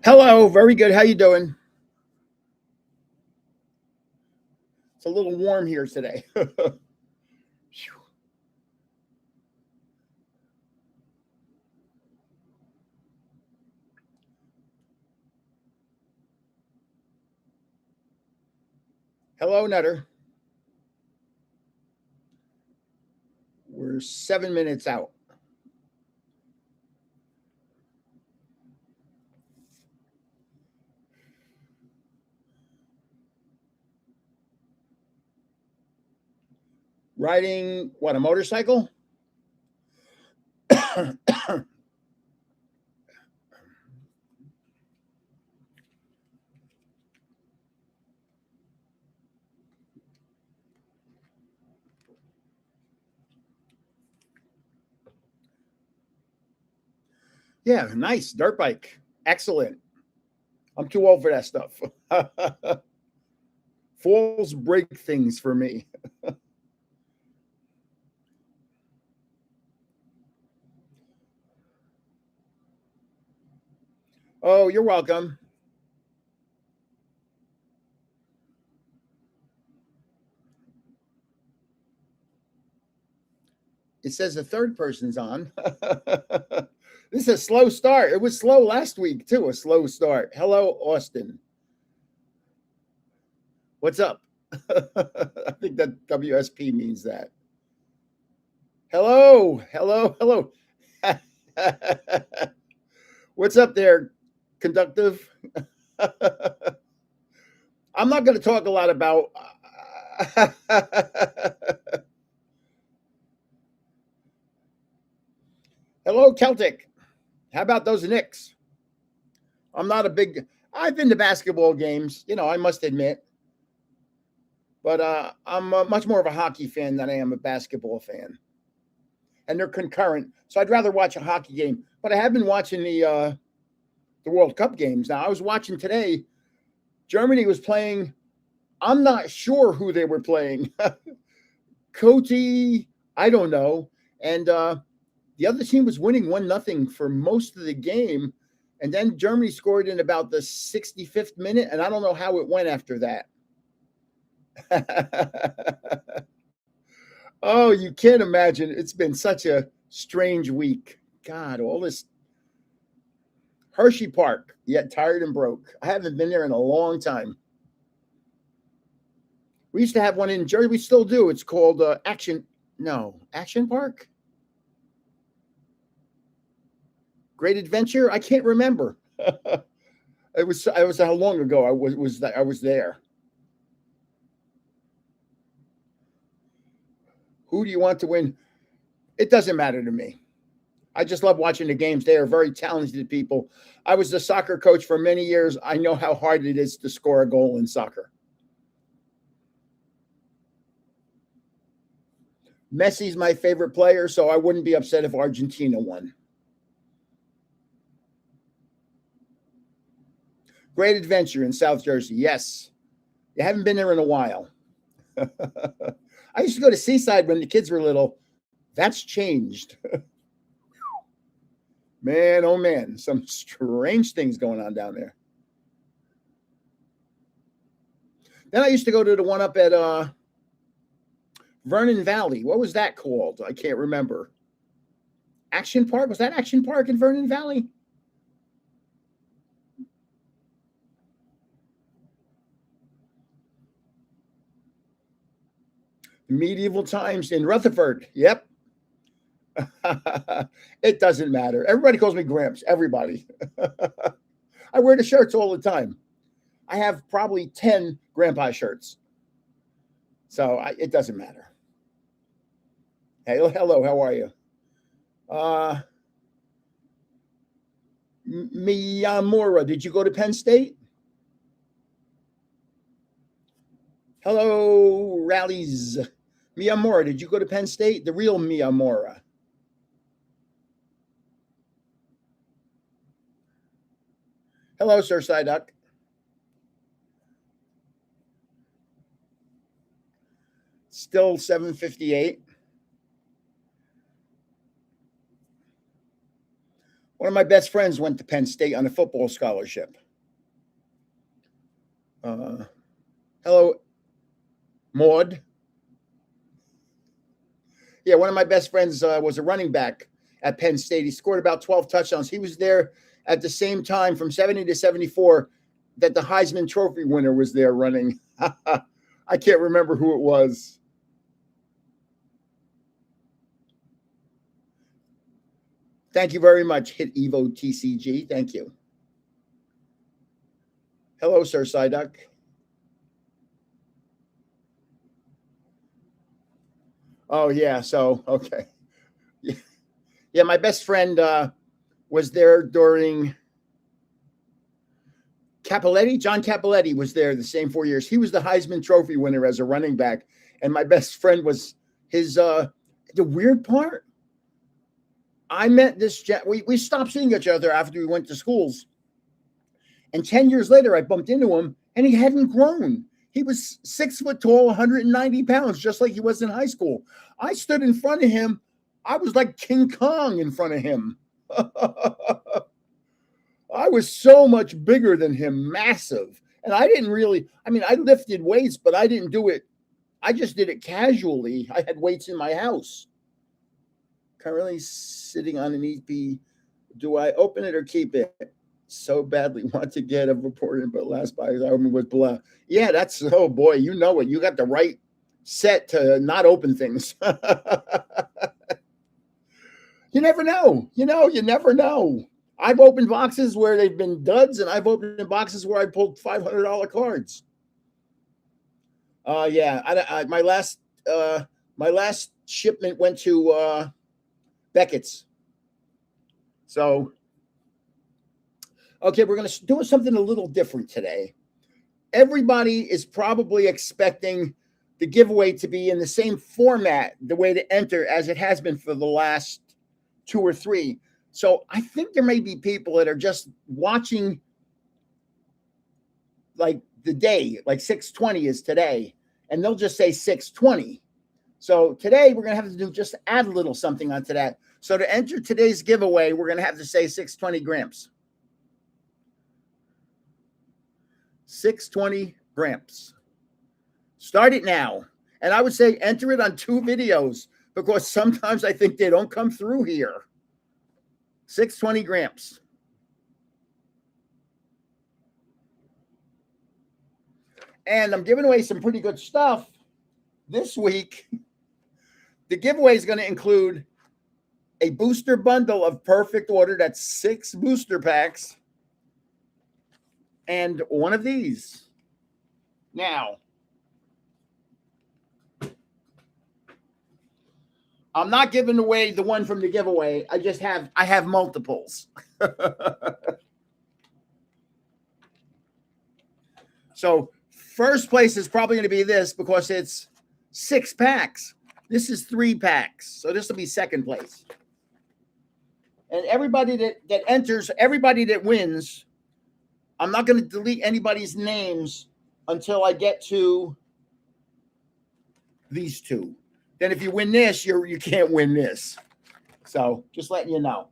Hello, very good. How you doing? It's a little warm here today. Hello, Nutter. We're 7 minutes out. Riding what, a motorcycle? Yeah, nice. Dirt bike. Excellent. I'm too old for that stuff. Falls break things for me. Oh, you're welcome. It says the third person's on. This is a slow start. It was slow last week, too. A slow start. Hello, Austin. What's up? I think that WSP means that. Hello, hello, hello. What's up there, conductive? I'm not going to talk a lot about. Hello, Celtic. How about those Knicks? I'm not a big. I've been to basketball games, I must admit, but I'm much more of a hockey fan than I am a basketball fan, and they're concurrent. So I'd rather watch a hockey game. But I have been watching the World Cup games. Now I was watching today. Germany was playing. I'm not sure who they were playing. Coty, I don't know. And the other team was winning 1-0 for most of the game. And then Germany scored in about the 65th minute. And I don't know how it went after that. Oh, you can't imagine. It's been such a strange week. God, all this Hershey Park, yet tired and broke. I haven't been there in a long time. We used to have one in Jersey. We still do. It's called Action Park? Great Adventure? I can't remember. It was how long ago I was there. Who do you want to win? It doesn't matter to me. I just love watching the games. They are very talented people. I was the soccer coach for many years. I know how hard it is to score a goal in soccer. Messi's my favorite player, so I wouldn't be upset if Argentina won. Great Adventure in South Jersey. Yes. You haven't been there in a while. I used to go to Seaside when the kids were little. That's changed. Man, oh man, some strange things going on down there. Then I used to go to the one up at Vernon Valley. What was that called? I can't remember. Action Park? Was that Action Park in Vernon Valley? Medieval times in Rutherford. Yep. It doesn't matter. Everybody calls me Gramps. Everybody. I wear the shirts all the time. I have probably 10 grandpa shirts. So it doesn't matter. Hey, hello, how are you? Miyamura, did you go to Penn State? Hello, rallies. Miyamura, did you go to Penn State? The real Miyamura. Hello, Sir Psyduck. Still 7:58. One of my best friends went to Penn State on a football scholarship. Hello, Maud. Yeah, one of my best friends was a running back at Penn State. He scored about 12 touchdowns. He was there at the same time from 70 to 74 that the Heisman Trophy winner was there running. I can't remember who it was. Thank you very much, Hit Evo TCG. Thank you. Hello, Sir Psyduck. Oh, yeah. So, okay. Yeah, my best friend was there during Cappelletti. John Cappelletti was there the same 4 years. He was the Heisman Trophy winner as a running back. And my best friend was his, the weird part, I met this, we stopped seeing each other after we went to schools. And 10 years later, I bumped into him and he hadn't grown. He was 6 foot tall, 190 pounds, just like he was in high school. I stood in front of him. I was like King Kong in front of him. I was so much bigger than him, massive. And I didn't really, I mean, I lifted weights, but I didn't do it. I just did it casually. I had weights in my house. Currently sitting on an EP. Do I open it or keep it? So badly want to get a report in, but last buy was blah. Yeah, that's, oh boy, you know it. You got the right set to not open things. You never know. You never know. I've opened boxes where they've been duds, and I've opened boxes where I pulled $500 cards. Yeah, my last shipment went to Beckett's. So, okay, we're going to do something a little different today. Everybody is probably expecting the giveaway to be in the same format, the way to enter, as it has been for the last 2 or 3. So I think there may be people that are just watching like the day, like 6:20 is today, and they'll just say 6:20. So today we're going to have to do just add a little something onto that. So to enter today's giveaway, we're going to have to say 620 Gramps. 620 Gramps. Start it now. And I would say enter it on 2 videos because sometimes I think they don't come through here. 620 Gramps. And I'm giving away some pretty good stuff this week. The giveaway is going to include a booster bundle of Perfect Order. That's 6 booster packs. And one of these. Now, I'm not giving away the one from the giveaway. I have multiples. So first place is probably going to be this because it's 6 packs. This is 3 packs. So this will be second place. And everybody that enters, everybody that wins, I'm not going to delete anybody's names until I get to these 2. Then if you win this, you can't win this. So just letting you know.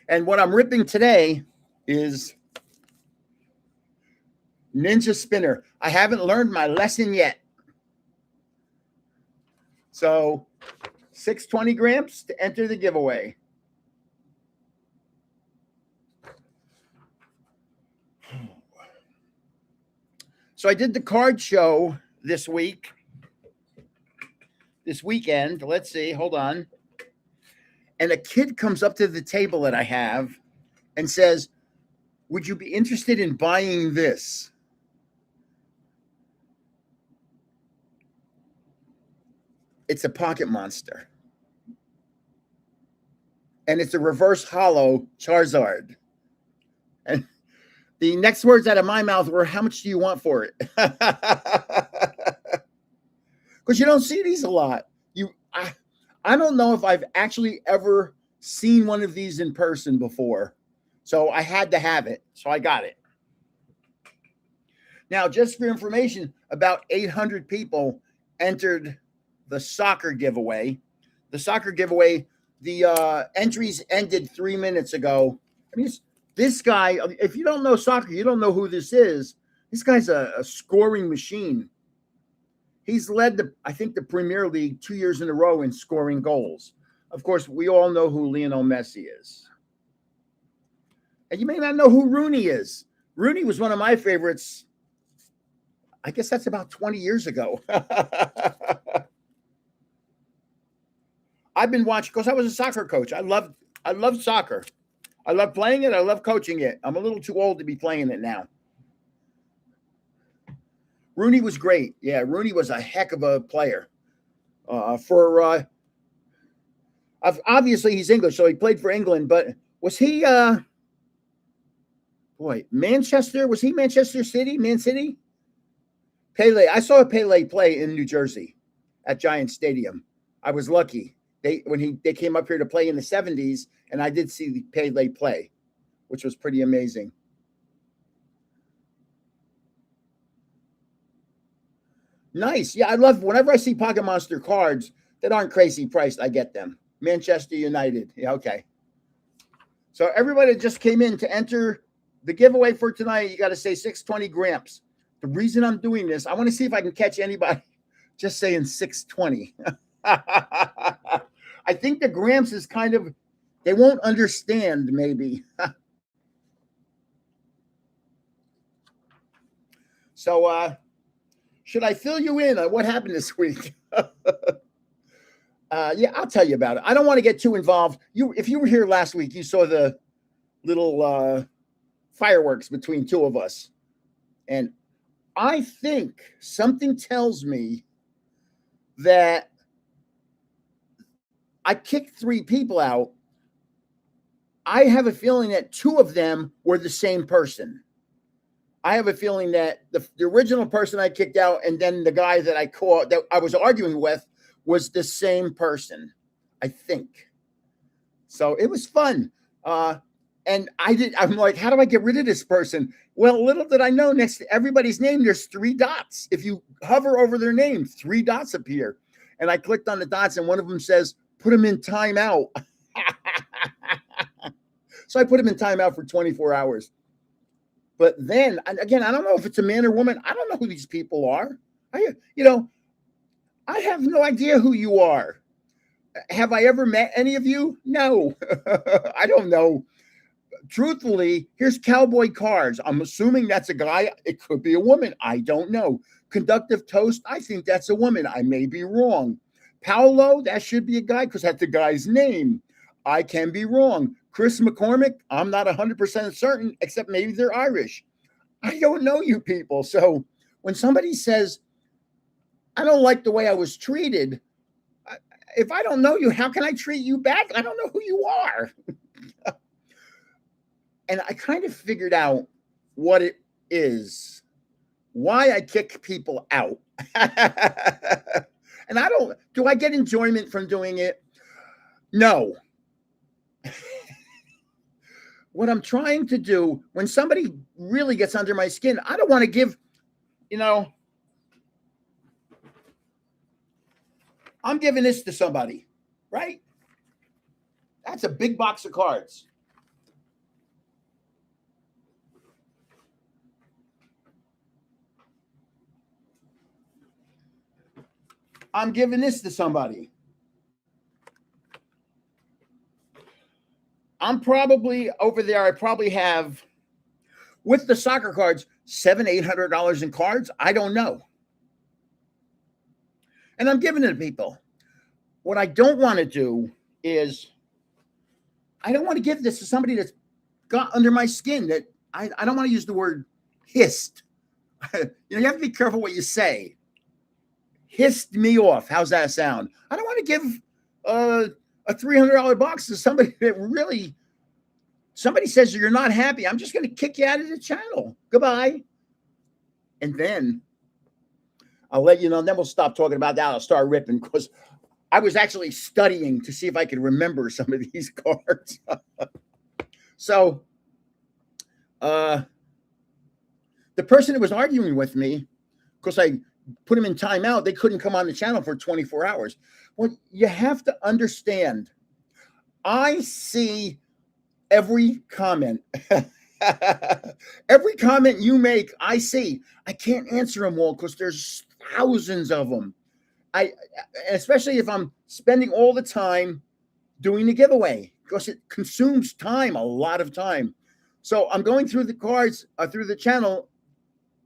And what I'm ripping today is Ninja Spinner. I haven't learned my lesson yet. So 620 Gramps to enter the giveaway. So I did the card show this weekend. Let's see. Hold on. And a kid comes up to the table that I have and says, "Would you be interested in buying this?" It's a Pocket Monster. And it's a reverse hollow Charizard. And the next words out of my mouth were, "How much do you want for it?" Because you don't see these a lot. I don't know if I've actually ever seen one of these in person before. So I had to have it. So I got it. Now, just for information, about 800 people entered the soccer giveaway. The soccer giveaway, the entries ended 3 minutes ago. I mean, this guy, if you don't know soccer, you don't know who this is. This guy's a scoring machine. He's led, I think, the Premier League 2 years in a row in scoring goals. Of course, we all know who Lionel Messi is. And you may not know who Rooney is. Rooney was one of my favorites. I guess that's about 20 years ago. I've been watching because I was a soccer coach. I love soccer. I love playing it. I love coaching it. I'm a little too old to be playing it now. Rooney was great. Yeah, Rooney was a heck of a player. Obviously he's English, so he played for England. But was he? Manchester? Was he Manchester City? Man City? Pele. I saw Pele play in New Jersey at Giant Stadium. I was lucky. They came up here to play in the 70s, and I did see Pele play, which was pretty amazing. Nice. Yeah, I love whenever I see Pocket Monster cards that aren't crazy priced, I get them. Manchester United. Yeah, okay. So everybody that just came in to enter the giveaway for tonight, you got to say 620 Gramps. The reason I'm doing this, I want to see if I can catch anybody just saying 620. I think the Gramps is kind of, they won't understand maybe. So should I fill you in on what happened this week? Yeah, I'll tell you about it. I don't want to get too involved. If you were here last week, you saw the little fireworks between two of us. And I think something tells me that I kicked 3 people out. I have a feeling that 2 of them were the same person. I have a feeling that the original person I kicked out and then the guy that I was arguing with was the same person, I think. So it was fun. And I'm like, how do I get rid of this person? Well, little did I know, next to everybody's name, there's 3 dots. If you hover over their name, 3 dots appear. And I clicked on the dots and one of them says, put him in timeout. So I put him in timeout for 24 hours. But then, again, I don't know if it's a man or woman. I don't know who these people are. I have no idea who you are. Have I ever met any of you? No. I don't know. Truthfully, here's Cowboy Cards. I'm assuming that's a guy. It could be a woman. I don't know. Conductive Toast, I think that's a woman. I may be wrong. Paolo, that should be a guy because that's the guy's name. I can be wrong. Chris McCormick, I'm not 100% certain, except maybe they're Irish. I don't know you people. So when somebody says, I don't like the way I was treated, if I don't know you, how can I treat you back? I don't know who you are. And I kind of figured out what it is, why I kick people out. And do I get enjoyment from doing it? No. What I'm trying to do when somebody really gets under my skin, I don't want to give, I'm giving this to somebody, right? That's a big box of cards. I'm giving this to somebody. I'm probably over there. I probably have, with the soccer cards, $700-800 in cards. I don't know. And I'm giving it to people. What I don't want to do is, I don't want to give this to somebody that's got under my skin. That I don't want to use the word hissed. You have to be careful what you say. Hissed me off. How's that sound? I don't want to give a $300 box to somebody that really, somebody says you're not happy. I'm just going to kick you out of the channel. Goodbye. And then I'll let you know. Then we'll stop talking about that. I'll start ripping because I was actually studying to see if I could remember some of these cards. So the person that was arguing with me, because I put him in timeout, they couldn't come on the channel for 24 hours. Well, you have to understand, I see every comment. Every comment you make, I see. I can't answer them all because there's thousands of them. Especially if I'm spending all the time doing the giveaway, because it consumes time, a lot of time. So I'm going through the cards through the channel,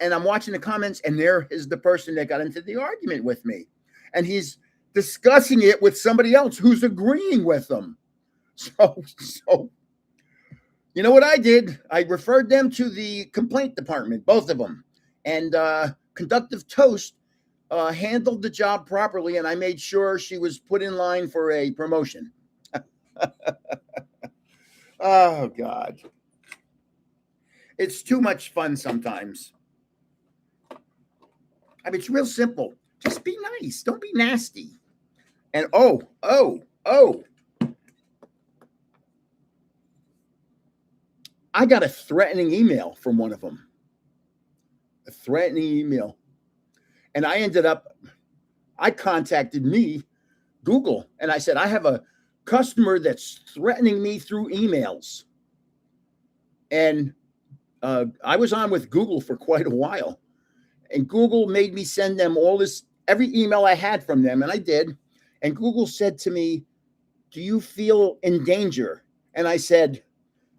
and I'm watching the comments, and there is the person that got into the argument with me, and he's discussing it with somebody else who's agreeing with them. So you know what I did? I referred them to the complaint department, both of them, and Conductive Toast handled the job properly, and I made sure she was put in line for a promotion. Oh, God. It's too much fun sometimes. I mean, it's real simple. Just be nice. Don't be nasty. And oh. I got a threatening email from one of them. A threatening email. And I contacted Google, and I said, I have a customer that's threatening me through emails. And I was on with Google for quite a while. And Google made me send them every email I had from them, and I did. And Google said to me, do you feel in danger? And I said,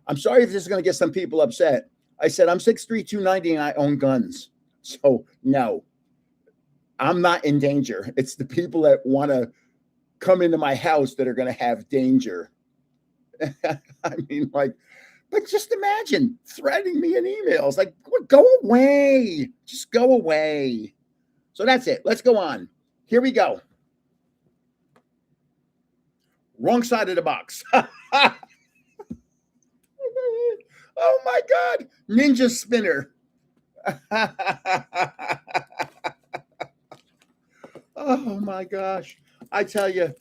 I'm sorry if this is going to get some people upset. I said, I'm 6'3", 290, and I own guns. So, no, I'm not in danger. It's the people that want to come into my house that are going to have danger. I mean, like, but just imagine threatening me in emails. Like, go away. Just go away. So that's it. Let's go on. Here we go. Wrong side of the box. Oh, my God. Ninja spinner. Oh, my gosh. I tell you,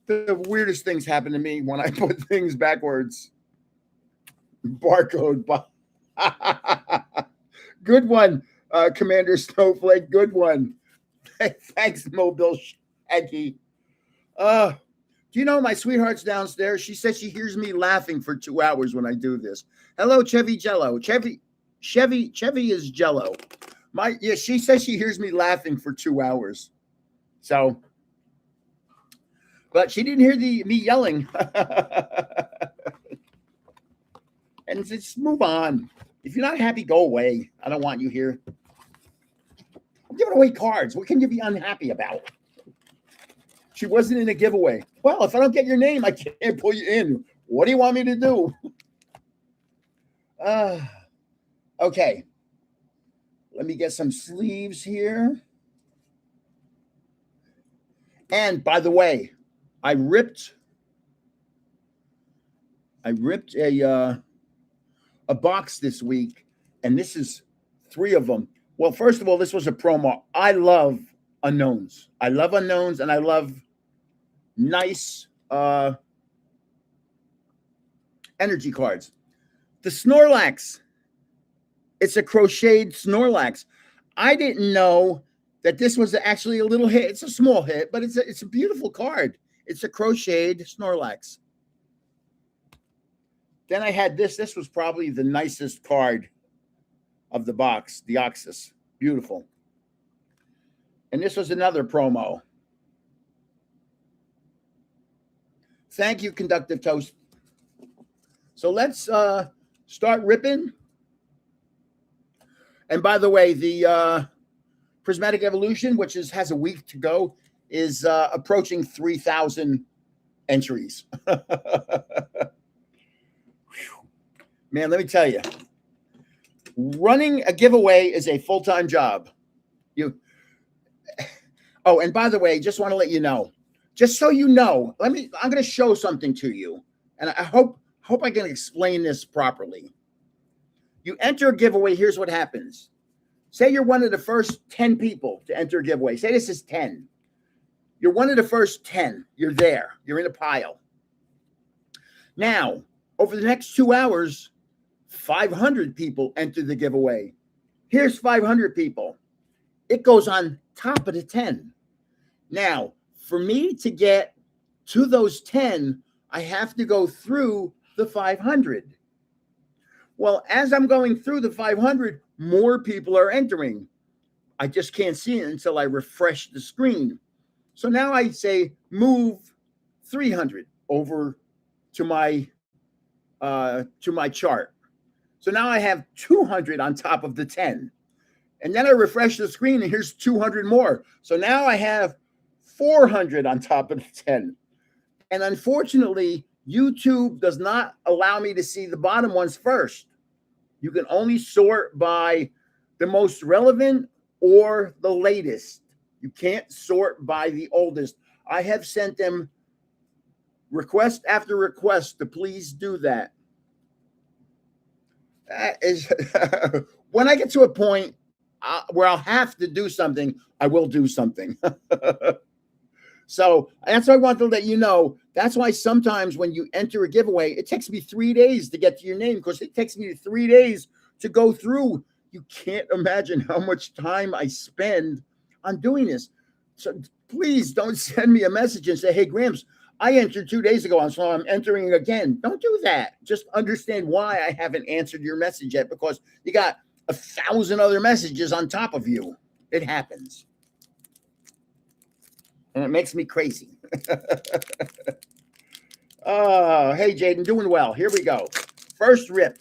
the weirdest things happen to me when I put things backwards. Barcode. Good one, Commander Snowflake. Good one. Thanks, Mobile Shaggy. Do you know my sweetheart's downstairs? She says she hears me laughing for 2 hours when I do this. Hello, Chevy Jello. Chevy is Jello. She says she hears me laughing for 2 hours. So, but she didn't hear me yelling. And just move on. If you're not happy, go away. I don't want you here. I'm giving away cards. What can you be unhappy about? She wasn't in a giveaway. Well, if I don't get your name, I can't pull you in. What do you want me to do? Okay. Let me get some sleeves here. And by the way, I ripped a box this week, and this is 3 of them. Well, first of all, this was a promo. I love unknowns. And I love nice energy cards. The Snorlax. It's a crocheted Snorlax. I didn't know that this was actually a little hit. It's a small hit, but it's a beautiful card. It's a crocheted Snorlax. Then I had this. This was probably the nicest card of the box, the Deoxys. Beautiful. And this was another promo. Thank you, Conductive Toast. So let's start ripping. And by the way, the Prismatic Evolution, which has a week to go, is approaching 3,000 entries. Man, let me tell you, running a giveaway is a full-time job. Oh, and by the way, just want to let you know, just so you know, I'm going to show something to you, and I hope I can explain this properly. You enter a giveaway. Here's what happens. Say you're one of the first 10 people to enter a giveaway. Say this is 10. You're one of the first 10. You're there. You're in a pile. Now, over the next 2 hours, 500 people enter the giveaway. Here's 500 people. It goes on top of the 10. Now, for me to get to those 10, I have to go through the 500. Well, as I'm going through the 500, more people are entering. I just can't see it until I refresh the screen. So now I say move 300 over to my chart. So now I have 200 on top of the 10. And then I refresh the screen and here's 200 more. So now I have 400 on top of the 10. And unfortunately, YouTube does not allow me to see the bottom ones first. You can only sort by the most relevant or the latest. You can't sort by the oldest. I have sent them request after request to please do that. That is when I get to a point where I'll have to do something, I will do something. So that's why I want to let you know. That's why sometimes when you enter a giveaway, it takes me 3 days to get to your name because it takes me 3 days to go through. You can't imagine how much time I spend on doing this. So please don't send me a message and say, hey, Gramps, I entered 2 days ago, so I'm entering again. Don't do that. Just understand why I haven't answered your message yet, because you got 1,000 other messages on top of you. It happens. And it makes me crazy. Oh, hey, Jaden, doing well. Here we go. First rip.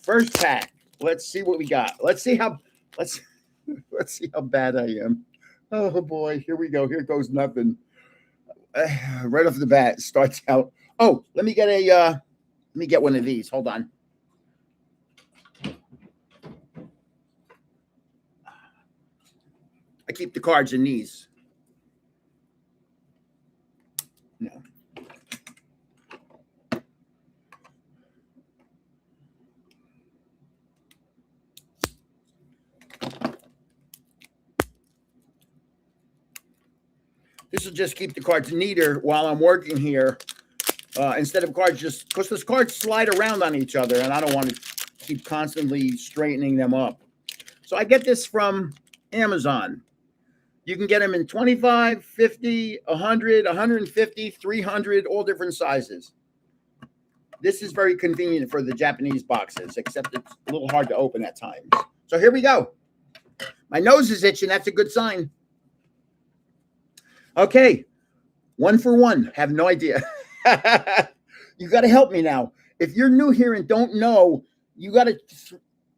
First pack. Let's see what we got. Let's see how bad I am. Oh boy, here we go. Here goes nothing. Right off the bat, starts out. Oh, let me get one of these. Hold on. I keep the cards in these. No. This will just keep the cards neater while I'm working here. Instead of cards just, because those cards slide around on each other and I don't want to keep constantly straightening them up. So I get this from Amazon. You can get them in 25, 50, 100, 150, 300, all different sizes. This is very convenient for the Japanese boxes, except it's a little hard to open at times. So here we go. My nose is itching. That's a good sign. Okay. 1 for 1. Have no idea. You got to help me now. If you're new here and don't know, you got to,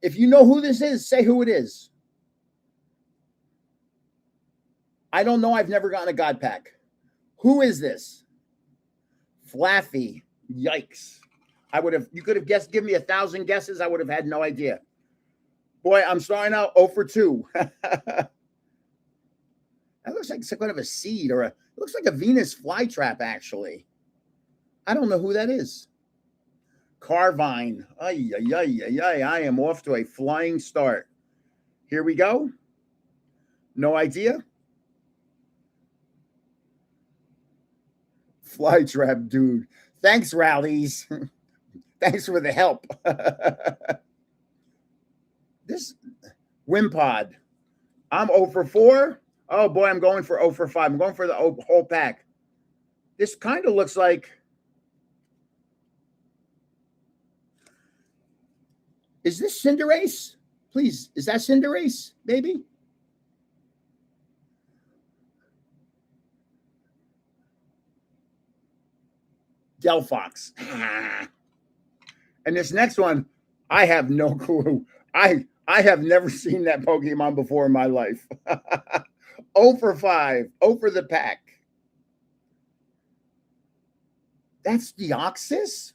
if you know who this is, say who it is. I don't know. I've never gotten a God pack. Who is this? Flaffy. Yikes. You could have guessed, give me 1,000 guesses. I would have had no idea. Boy, I'm starting out 0 for 2. That looks like some kind of a seed it looks like a Venus flytrap, actually. I don't know who that is. Carvine. Ay, ay, ay, ay, ay. I am off to a flying start. Here we go. No idea. Flytrap, dude. Thanks, Rallies. Thanks for the help. This Wimpod. I'm 0 for 4. Oh, boy, I'm going for 0 for 5. I'm going for the whole pack. This kind of looks like... Is this Cinderace? Please, is that Cinderace, baby? Delphox. And this next one, I have no clue. I have never seen that Pokemon before in my life. 0 for 5. 0 for the pack. That's Deoxys?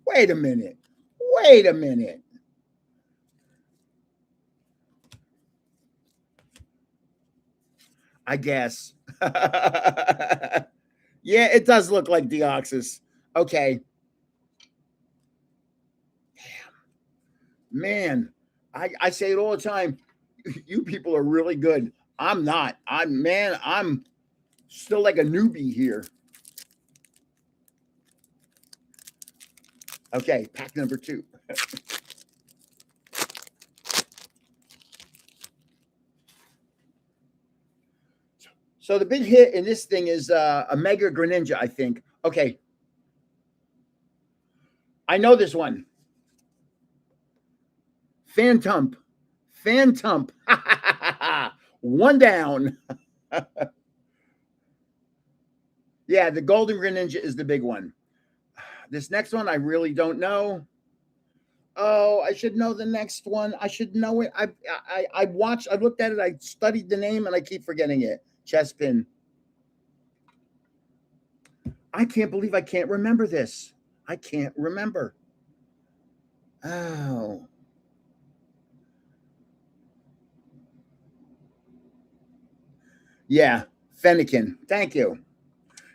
Wait a minute. Wait a minute. I guess. Yeah, it does look like Deoxys. Okay. Damn. Man, I say it all the time. You people are really good. I'm not. I'm still like a newbie here. Okay, pack number 2. So the big hit in this thing is a Mega Greninja, I think. Okay, I know this one. Phantump. Phantump. One down. Yeah, the Golden Greninja is the big one. This next one, I really don't know. Oh, I should know the next one. I should know it. I watched, I looked at it, I studied the name, and I keep forgetting it. Chespin. I can't believe I can't remember this. I can't remember. Oh. Yeah, Fennekin. Thank you.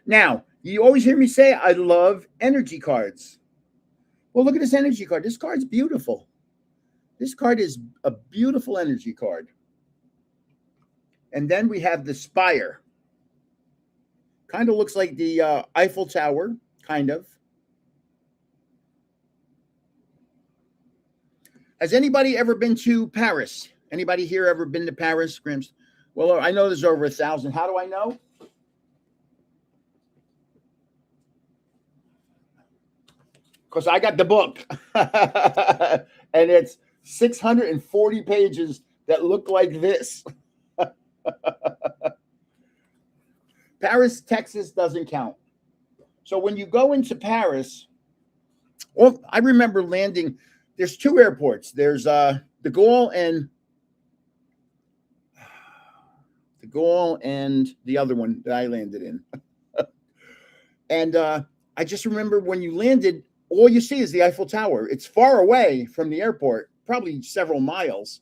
Now, you always hear me say I love energy cards. Well, look at this energy card. This card's beautiful. This card is a beautiful energy card. And then we have the Spire. Kind of looks like the Eiffel Tower, kind of. Has anybody ever been to Paris? Anybody here ever been to Paris, Grimms? Well, I know there's over 1,000. How do I know? Because I got the book. And it's 640 pages that look like this. Paris, Texas doesn't count. So when you go into Paris, well, I remember landing. There's 2 airports. There's de Gaulle and the other one that I landed in. And I just remember when you landed, all you see is the Eiffel Tower. It's far away from the airport, probably several miles.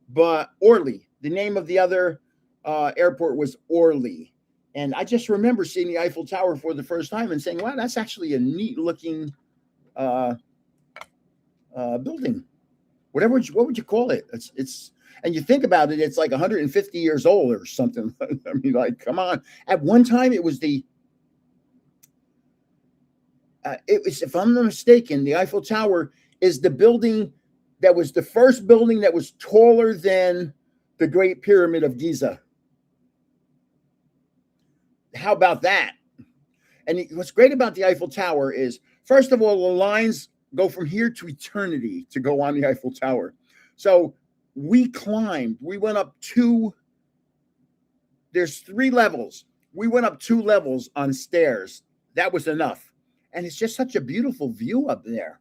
But Orly, the name of the other airport was Orly. And I just remember seeing the Eiffel Tower for the first time and saying, wow, that's actually a neat looking building. What would you call it? It's and you think about it, it's like 150 years old or something. I mean, like, come on. At one time, it was if I'm not mistaken, the Eiffel Tower is the building that was the first building that was taller than the Great Pyramid of Giza. How about that? And what's great about the Eiffel Tower is, first of all, the lines go from here to eternity to go on the Eiffel Tower. So we climbed. We went up there's 3 levels. We went up 2 levels on stairs. That was enough. And it's just such a beautiful view up there.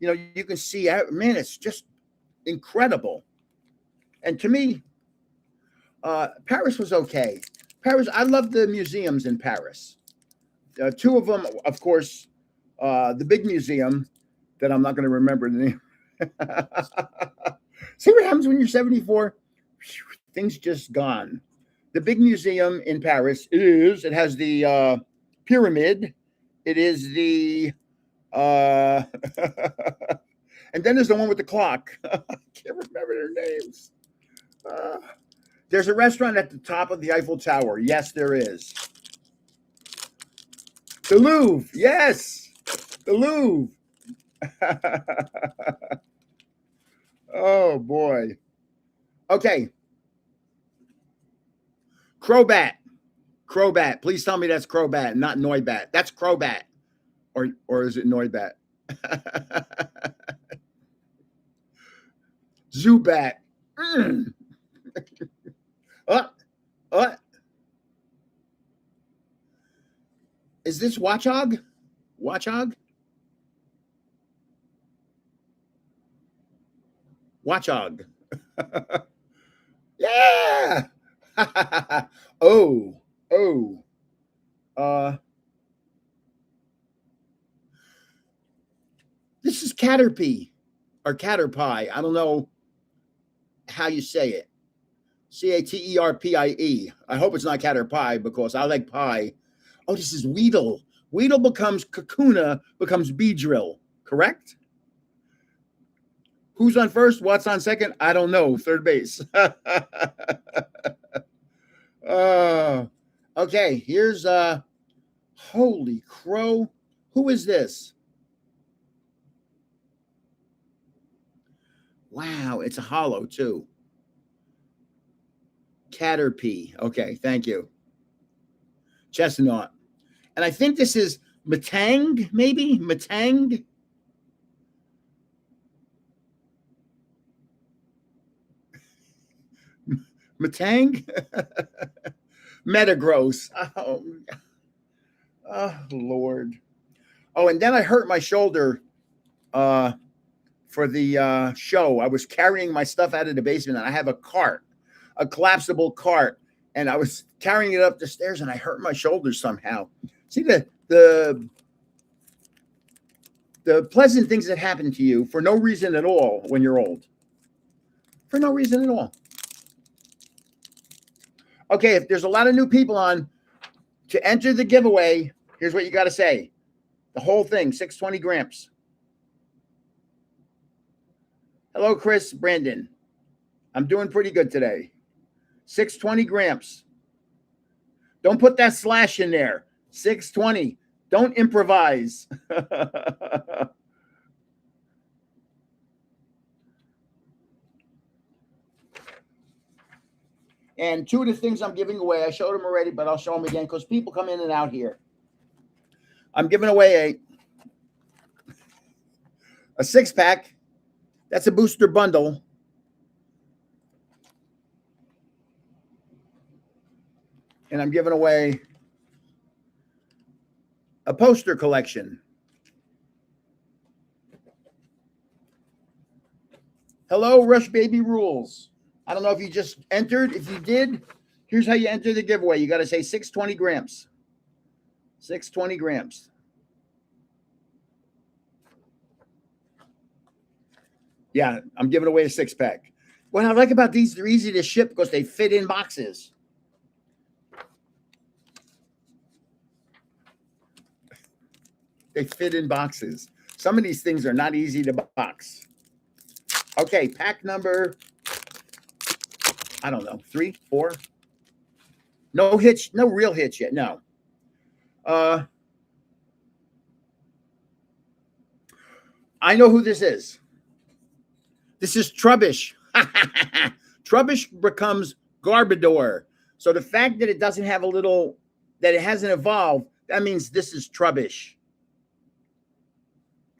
You know, you can see, man, it's just incredible. And to me, Paris was okay. Paris, I love the museums in Paris. 2 of them, of course, the big museum that I'm not going to remember the name. See what happens when you're 74? Things just gone. The big museum in Paris it has the pyramid. It is the and then there's the one with the clock. I can't remember their names. There's a restaurant at the top of the Eiffel Tower. Yes, there is. The Louvre. Yes, the Louvre. Oh boy. Okay. Crobat. Crobat. Please tell me that's Crobat, not Noibat. That's Crobat. Or is it Noibat? Zubat. Mm. Is this Watchog? Watchog? Watchog. Yeah. Oh. This is Caterpie or Caterpie. I don't know how you say it. Caterpie. I hope it's not Caterpie because I like pie. Oh, this is Weedle. Weedle becomes Kakuna, becomes Beedrill, correct? Who's on first? What's on second? I don't know. Third base. Okay, here's holy crow. Who is this? Wow, it's a hollow too. Caterpie. Okay, thank you. Chestnut. And I think this is Matang, maybe? Matang? Matang? Metagross. Oh, Lord. Oh, and then I hurt my shoulder for the show. I was carrying my stuff out of the basement, and I have a cart, a collapsible cart, and I was carrying it up the stairs, and I hurt my shoulder somehow. See the pleasant things that happen to you for no reason at all when you're old. For no reason at all. Okay, if there's a lot of new people on, to enter the giveaway, here's what you got to say. The whole thing, 620 Gramps. Hello, Chris, Brandon. I'm doing pretty good today. 620 Gramps. Don't put that slash in there. 620. Don't improvise. And two of the things I'm giving away, I showed them already, but I'll show them again because people come in and out here. I'm giving away a 6-pack. That's a booster bundle. And I'm giving away a poster collection. Hello, Rush Baby Rules. I don't know if you just entered. If you did, here's how you enter the giveaway. You got to say 620 Gramps. 620 Gramps. Yeah, I'm giving away a 6-pack. What I like about these, they're easy to ship because they fit in boxes. They fit in boxes. Some of these things are not easy to box. Okay, pack number, I don't know, 3, 4. No hitch, no real hitch yet. No. I know who this is. This is Trubbish. Trubbish becomes Garbodor. So the fact that it doesn't have a little, that it hasn't evolved, that means this is Trubbish.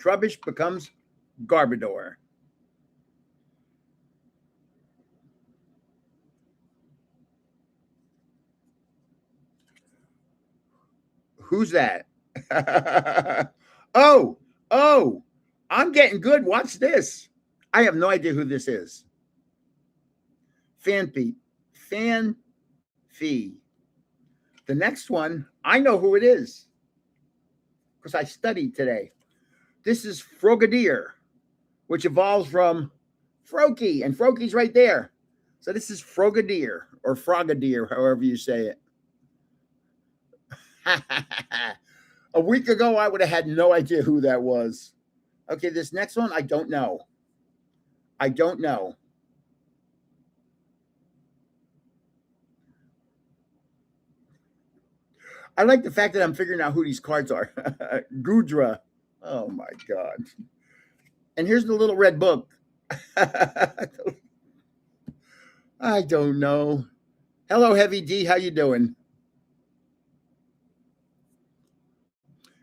Trubbish becomes Garbodor. Who's that? Oh, I'm getting good. Watch this. I have no idea who this is. Fanfee. Fanfee. The next one, I know who it is because I studied today. This is Frogadier, which evolves from Froakie, and Froakie's right there. So this is Frogadier or Frogadier, however you say it. A week ago, I would have had no idea who that was. Okay, this next one, I don't know. I don't know. I like the fact that I'm figuring out who these cards are. Goodra. Oh, my God. And here's the little red book. I don't know. Hello, Heavy D. How you doing?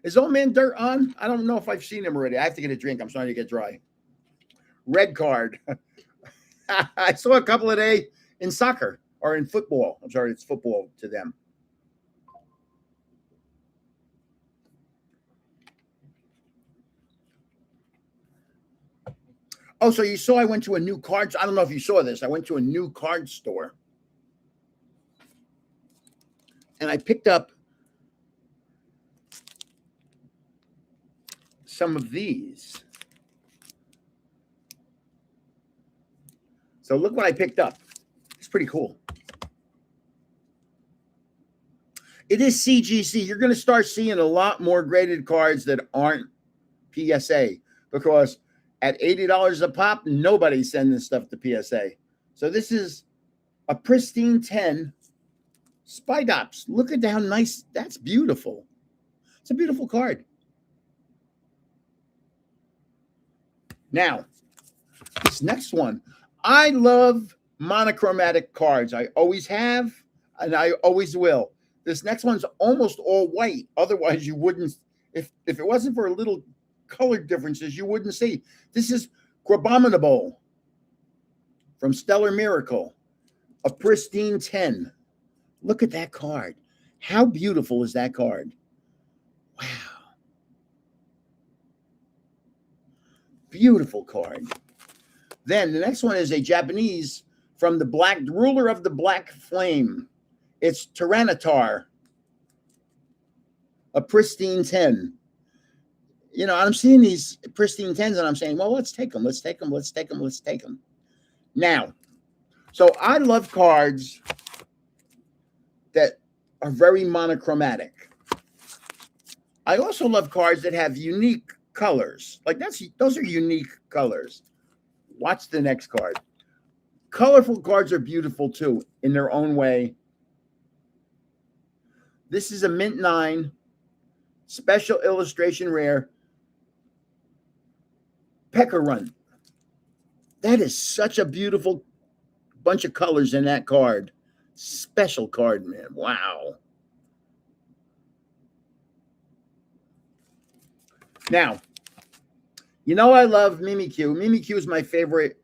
Is Old Man Dirt on? I don't know if I've seen him already. I have to get a drink. I'm starting to get dry. Red card. I saw a couple today in soccer or in football. I'm sorry, it's football to them. Oh, so you saw I went to a new card. I don't know if you saw this. I went to a new card store. And I picked up some of these. So look what I picked up. It's pretty cool. It is CGC. You're going to start seeing a lot more graded cards that aren't PSA because at $80 a pop, nobody's sending stuff to PSA. So this is a pristine 10 Spidops. Look at how nice. That's beautiful. It's a beautiful card. Now, This next one, I love monochromatic cards. I always have, and I always will. This next one's almost all white. Otherwise, you wouldn't. If it wasn't for a little color differences, you wouldn't see. This is Crabominable from Stellar Miracle, a pristine 10. Look at that card. How beautiful is that card? Wow. Beautiful card. Then the next one is a Japanese from the Black Ruler of the Black Flame. It's Tyranitar, a pristine 10. You know, I'm seeing these pristine 10s and I'm saying, well, let's take them. Let's take them. Let's take them. Let's take them. Now, so I love cards that are very monochromatic. I also love cards that have unique colors. Like those are unique colors. Watch the next card. Colorful cards are beautiful too in their own way. This is a Mint 9 special illustration rare Pekka. That is such a beautiful bunch of colors in that card. Special card, man. Wow. Now, you know I love Mimikyu. Mimikyu is my favorite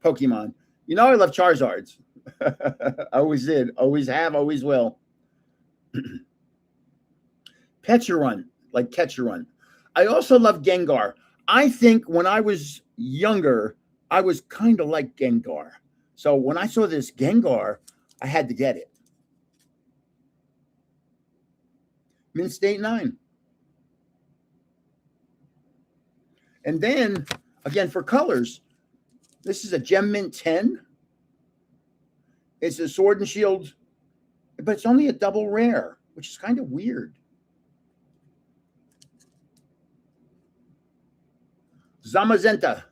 Pokemon. You know I love Charizards. I always did. Always have. Always will. Petcharunt, like Ketcharunt. I also love Gengar. I think when I was younger, I was kind of like Gengar. So when I saw this Gengar, I had to get it. Mint State 9. And then, again, for colors, this is a Gem Mint 10. It's a Sword and Shield, but it's only a double rare, which is kind of weird. Zamazenta.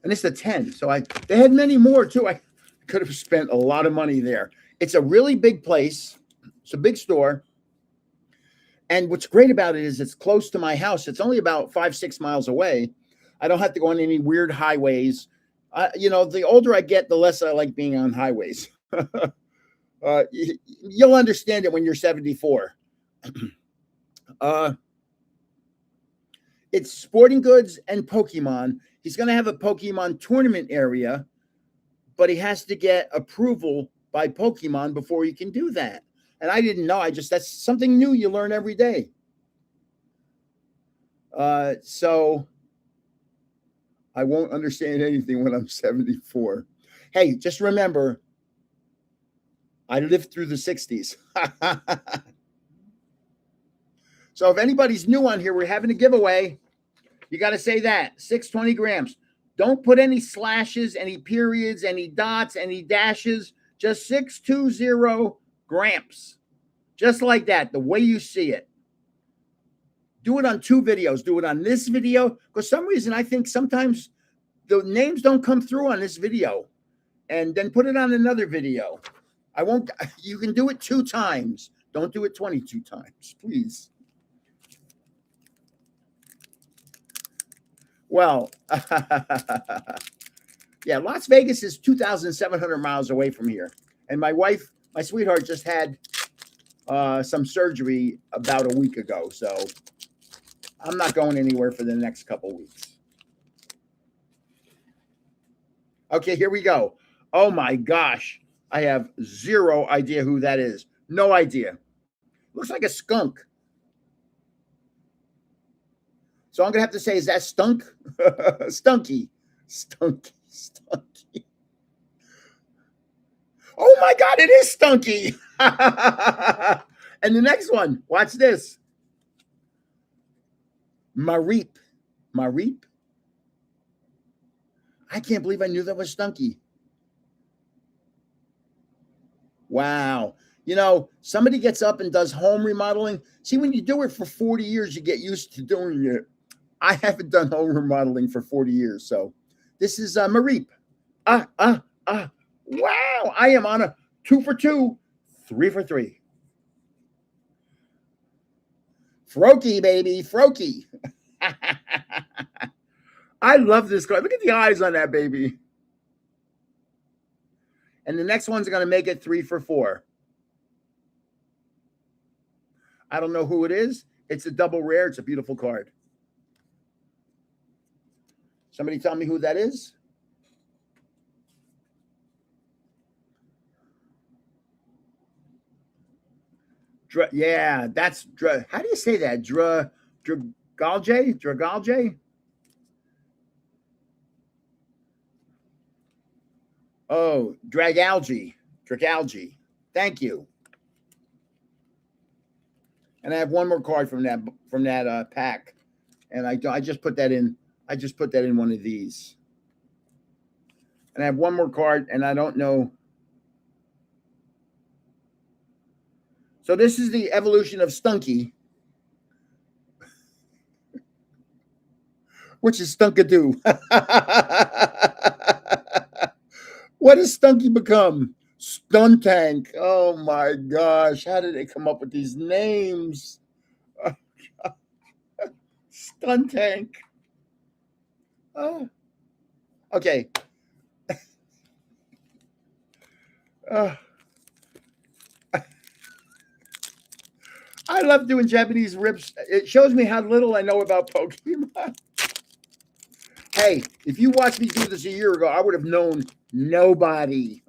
And it's a 10. So they had many more too. I could have spent a lot of money there. It's a really big place. It's a big store. And what's great about it is it's close to my house. It's only about 5-6 miles away. I don't have to go on any weird highways. You know, the older I get, the less I like being on highways. You'll understand it when you're 74. It's sporting goods and Pokemon. He's going to have a Pokemon tournament area, but he has to get approval by Pokemon before he can do that. And I didn't know. That's something new you learn every day. So I won't understand anything when I'm 74. Hey, just remember, I lived through the 60s. So if anybody's new on here, we're having a giveaway. You got to say that. 620 grams. Don't put any slashes, any periods, any dots, any dashes. Just 620 grams. Just like that, the way you see it. Do it on 2 videos. Do it on this video. For some reason, I think sometimes the names don't come through on this video. And then put it on another video. You can do it 2 times. Don't do it 22 times, please. Well, yeah, Las Vegas is 2,700 miles away from here. And my wife, my sweetheart, just had some surgery about a week ago. So I'm not going anywhere for the next couple weeks. Okay, here we go. Oh my gosh. I have zero idea who that is. No idea. Looks like a skunk. So I'm going to have to say, is that Stunk? Stunky. Stunky. Stunky. Oh my God, it is Stunky. And the next one, watch this. Mareep. Mareep? I can't believe I knew that was Stunky. Wow. You know, somebody gets up and does home remodeling. See, when you do it for 40 years, you get used to doing it. I haven't done home remodeling for 40 years. So this is Mareep. Wow. I am on a 2 for 2, 3 for 3. Froakie, baby. Froakie. I love this card. Look at the eyes on that baby. And the next one's going to make it 3 for 4. I don't know who it is. It's a double rare. It's a beautiful card. Somebody tell me who that is. Yeah, that's how do you say that? Dragalge? Oh, Dragalge. Thank you. And I have one more card from that pack, and I just put that in. I just put that in one of these. And I have one more card, and I don't know. So this is the evolution of Stunky, which is Stunkadoo. What does Stunky become? Stuntank. Oh my gosh. How did they come up with these names? Stuntank. Oh. Okay. I love doing Japanese rips. It shows me how little I know about Pokemon. Hey, if you watched me do this a year ago, I would have known nobody.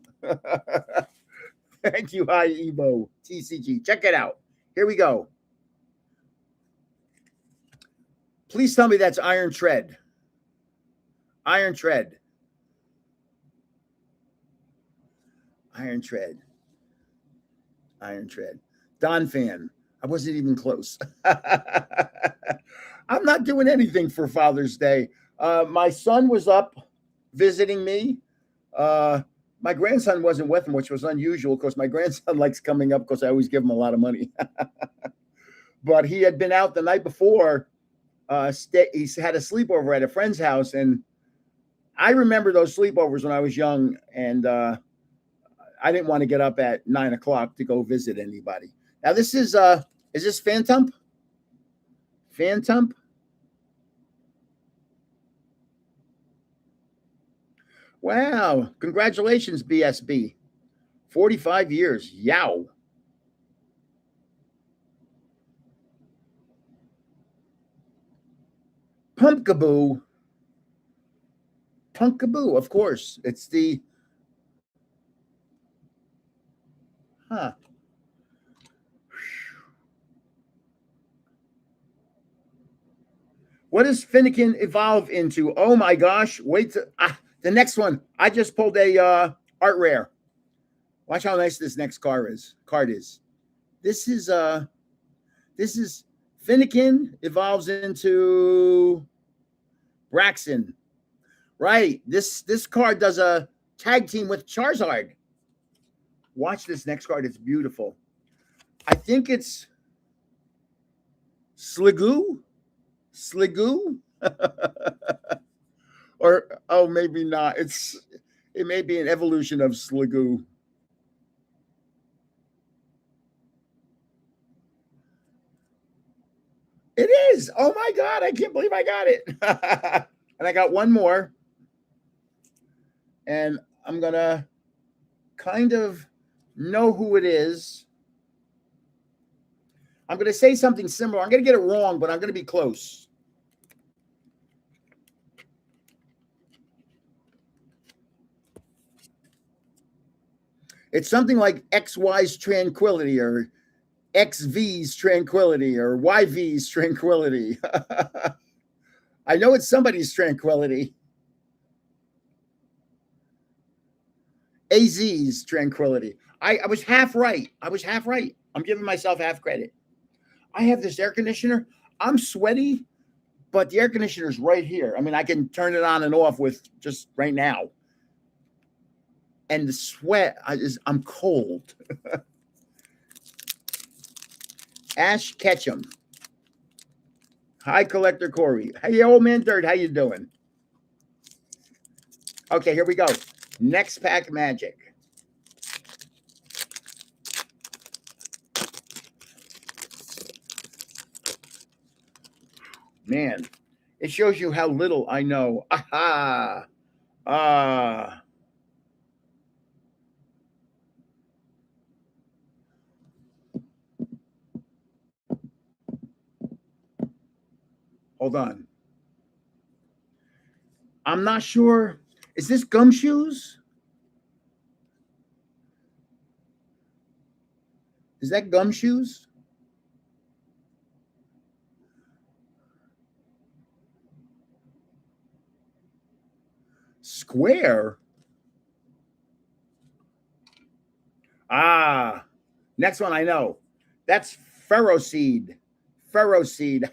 Thank you, Hi Evo TCG. Check it out. Here we go. Please tell me that's Iron Tread. Iron Tread. Iron Tread. Iron Tread. Don Fan. I wasn't even close. I'm not doing anything for Father's Day. My son was up visiting me. My grandson wasn't with him, which was unusual because my grandson likes coming up because I always give him a lot of money. But he had been out the night before. He had a sleepover at a friend's house. And I remember those sleepovers when I was young. And I didn't want to get up at 9 o'clock to go visit anybody. Now, this is this Phantump? Phantump? Wow. Congratulations, BSB. 45 years. Yow. Pumpkaboo. Pumpkaboo, of course. It's the... Huh. What does Finnegan evolve into? Oh my gosh! Wait, the next one. I just pulled a art rare. Watch how nice this next card is. This is Finnegan evolves into Braxton. Right. This card does a tag team with Charizard. Watch this next card. It's beautiful. I think it's Sliggoo. Or maybe not. It may be an evolution of Sliggoo. It is. Oh my God, I can't believe I got it. And I got one more. And I'm gonna kind of know who it is. I'm going to say something similar. I'm going to get it wrong, but I'm going to be close. It's something like XY's Tranquility or XV's Tranquility or YV's Tranquility. I know it's somebody's Tranquility. AZ's Tranquility. I was half right. I'm giving myself half credit. I have this air conditioner. I'm sweaty, but the air conditioner is right here. I mean, I can turn it on and off with just right now. And the sweat I'm cold. Ash Ketchum. Hi, Collector Corey. Hey, old man Dirt, how you doing? Okay, here we go. Next pack magic. Man, it shows you how little I know. Aha. Ah. Hold on. I'm not sure. Is this gumshoes? Is that gumshoes? Square? Ah, next one I know. That's ferroseed. Ferroseed.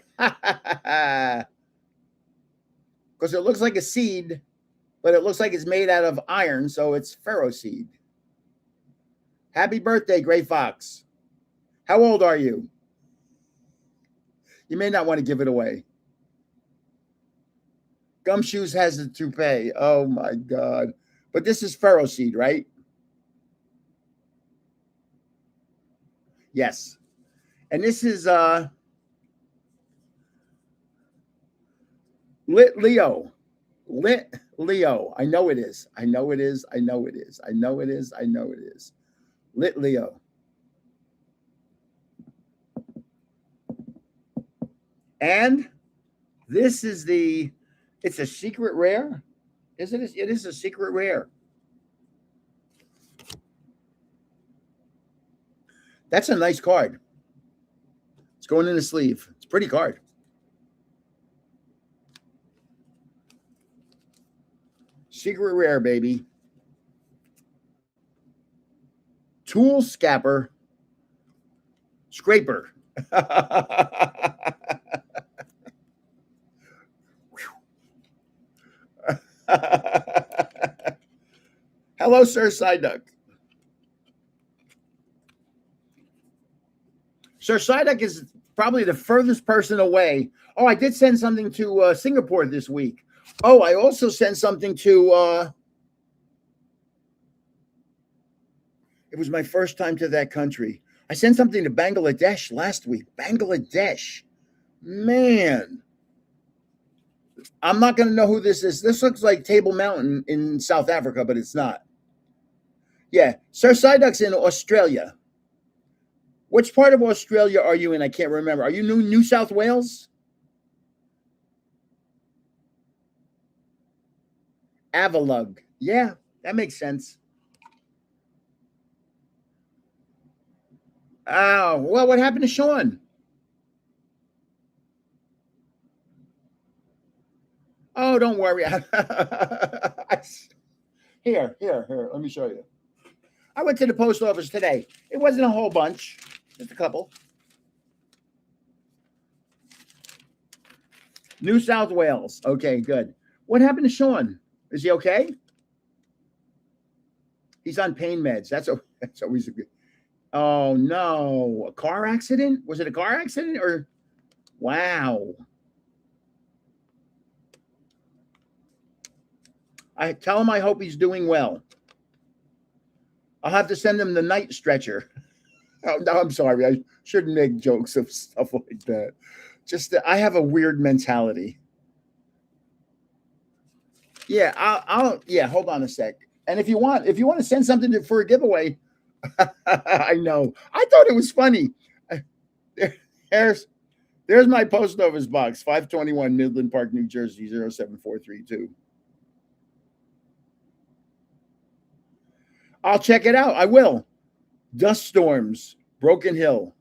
Because it looks like a seed, but it looks like it's made out of iron, so it's ferroseed. Happy birthday, Gray Fox. How old are you? You may not want to give it away. Gumshoes has the toupee. Oh my God. But this is ferroseed, right? Yes. And this is Lit Leo. Lit Leo. I know it is. I know it is. I know it is. I know it is. I know it is. Lit Leo. And this is it's a secret rare. Is it? It is a secret rare. That's a nice card. It's going in the sleeve. It's a pretty card. Secret rare, baby. Tool Scapper. Scraper. Hello, Sir Psyduck. Sir Psyduck is probably the furthest person away. Oh, I did send something to Singapore this week. Oh, I also sent something to it was my first time to that country. I sent something to Bangladesh last week. Bangladesh. Man. I'm not going to know who this is. This looks like Table Mountain in South Africa, but it's not. Yeah. Sir Psyduck's in Australia. Which part of Australia are you in? I can't remember. Are you New South Wales? Avalug. Yeah, that makes sense. Oh, well, what happened to Sean? Oh, don't worry. Here. Let me show you. I went to the post office today. It wasn't a whole bunch, just a couple. New South Wales. Okay, good. What happened to Sean? Is he okay? He's on pain meds. That's always a good. Oh no, a car accident? Was it a car accident or? Wow. I tell him I hope he's doing well. I'll have to send him the night stretcher. Oh, no, I'm sorry. I shouldn't make jokes of stuff like that. Just I have a weird mentality. Yeah, I'll yeah, hold on a sec. And if you want to send something for a giveaway, I know. I thought it was funny. There's my post office box, 521 Midland Park, New Jersey, 07432. I'll check it out. I will. Dust Storms, Broken Hill.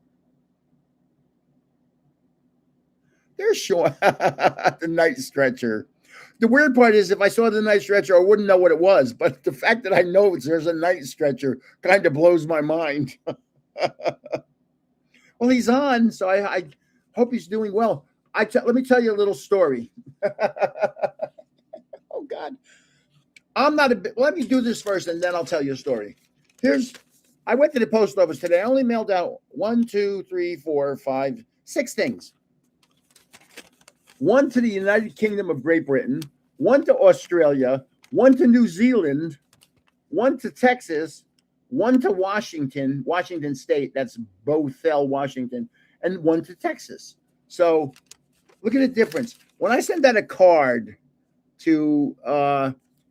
There's Sean, the night stretcher. The weird part is if I saw the night stretcher, I wouldn't know what it was. But the fact that I know there's a night stretcher kind of blows my mind. Well, he's on, so I hope he's doing well. Let me tell you a little story. Oh, God. Let me do this first, and then I'll tell you a story. I went to the post office today. I only mailed out 1, 2, 3, 4, 5, 6 things. 1 to the United Kingdom of Great Britain, 1 to Australia, 1 to New Zealand, 1 to Texas, 1 to Washington State. That's Bothell, Washington, and 1 to Texas. So Look at the difference. When I send out a card to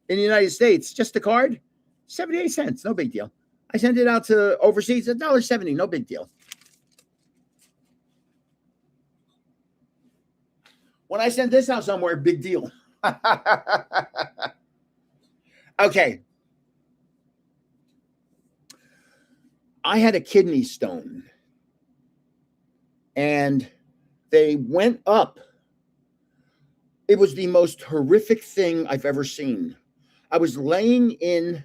in the United States, just a card, 78 cents, no big deal. I send it out to overseas, $1.70, no big deal. When I send this out somewhere, big deal. Okay. I had a kidney stone, and they went up. It was the most horrific thing I've ever seen. I was laying in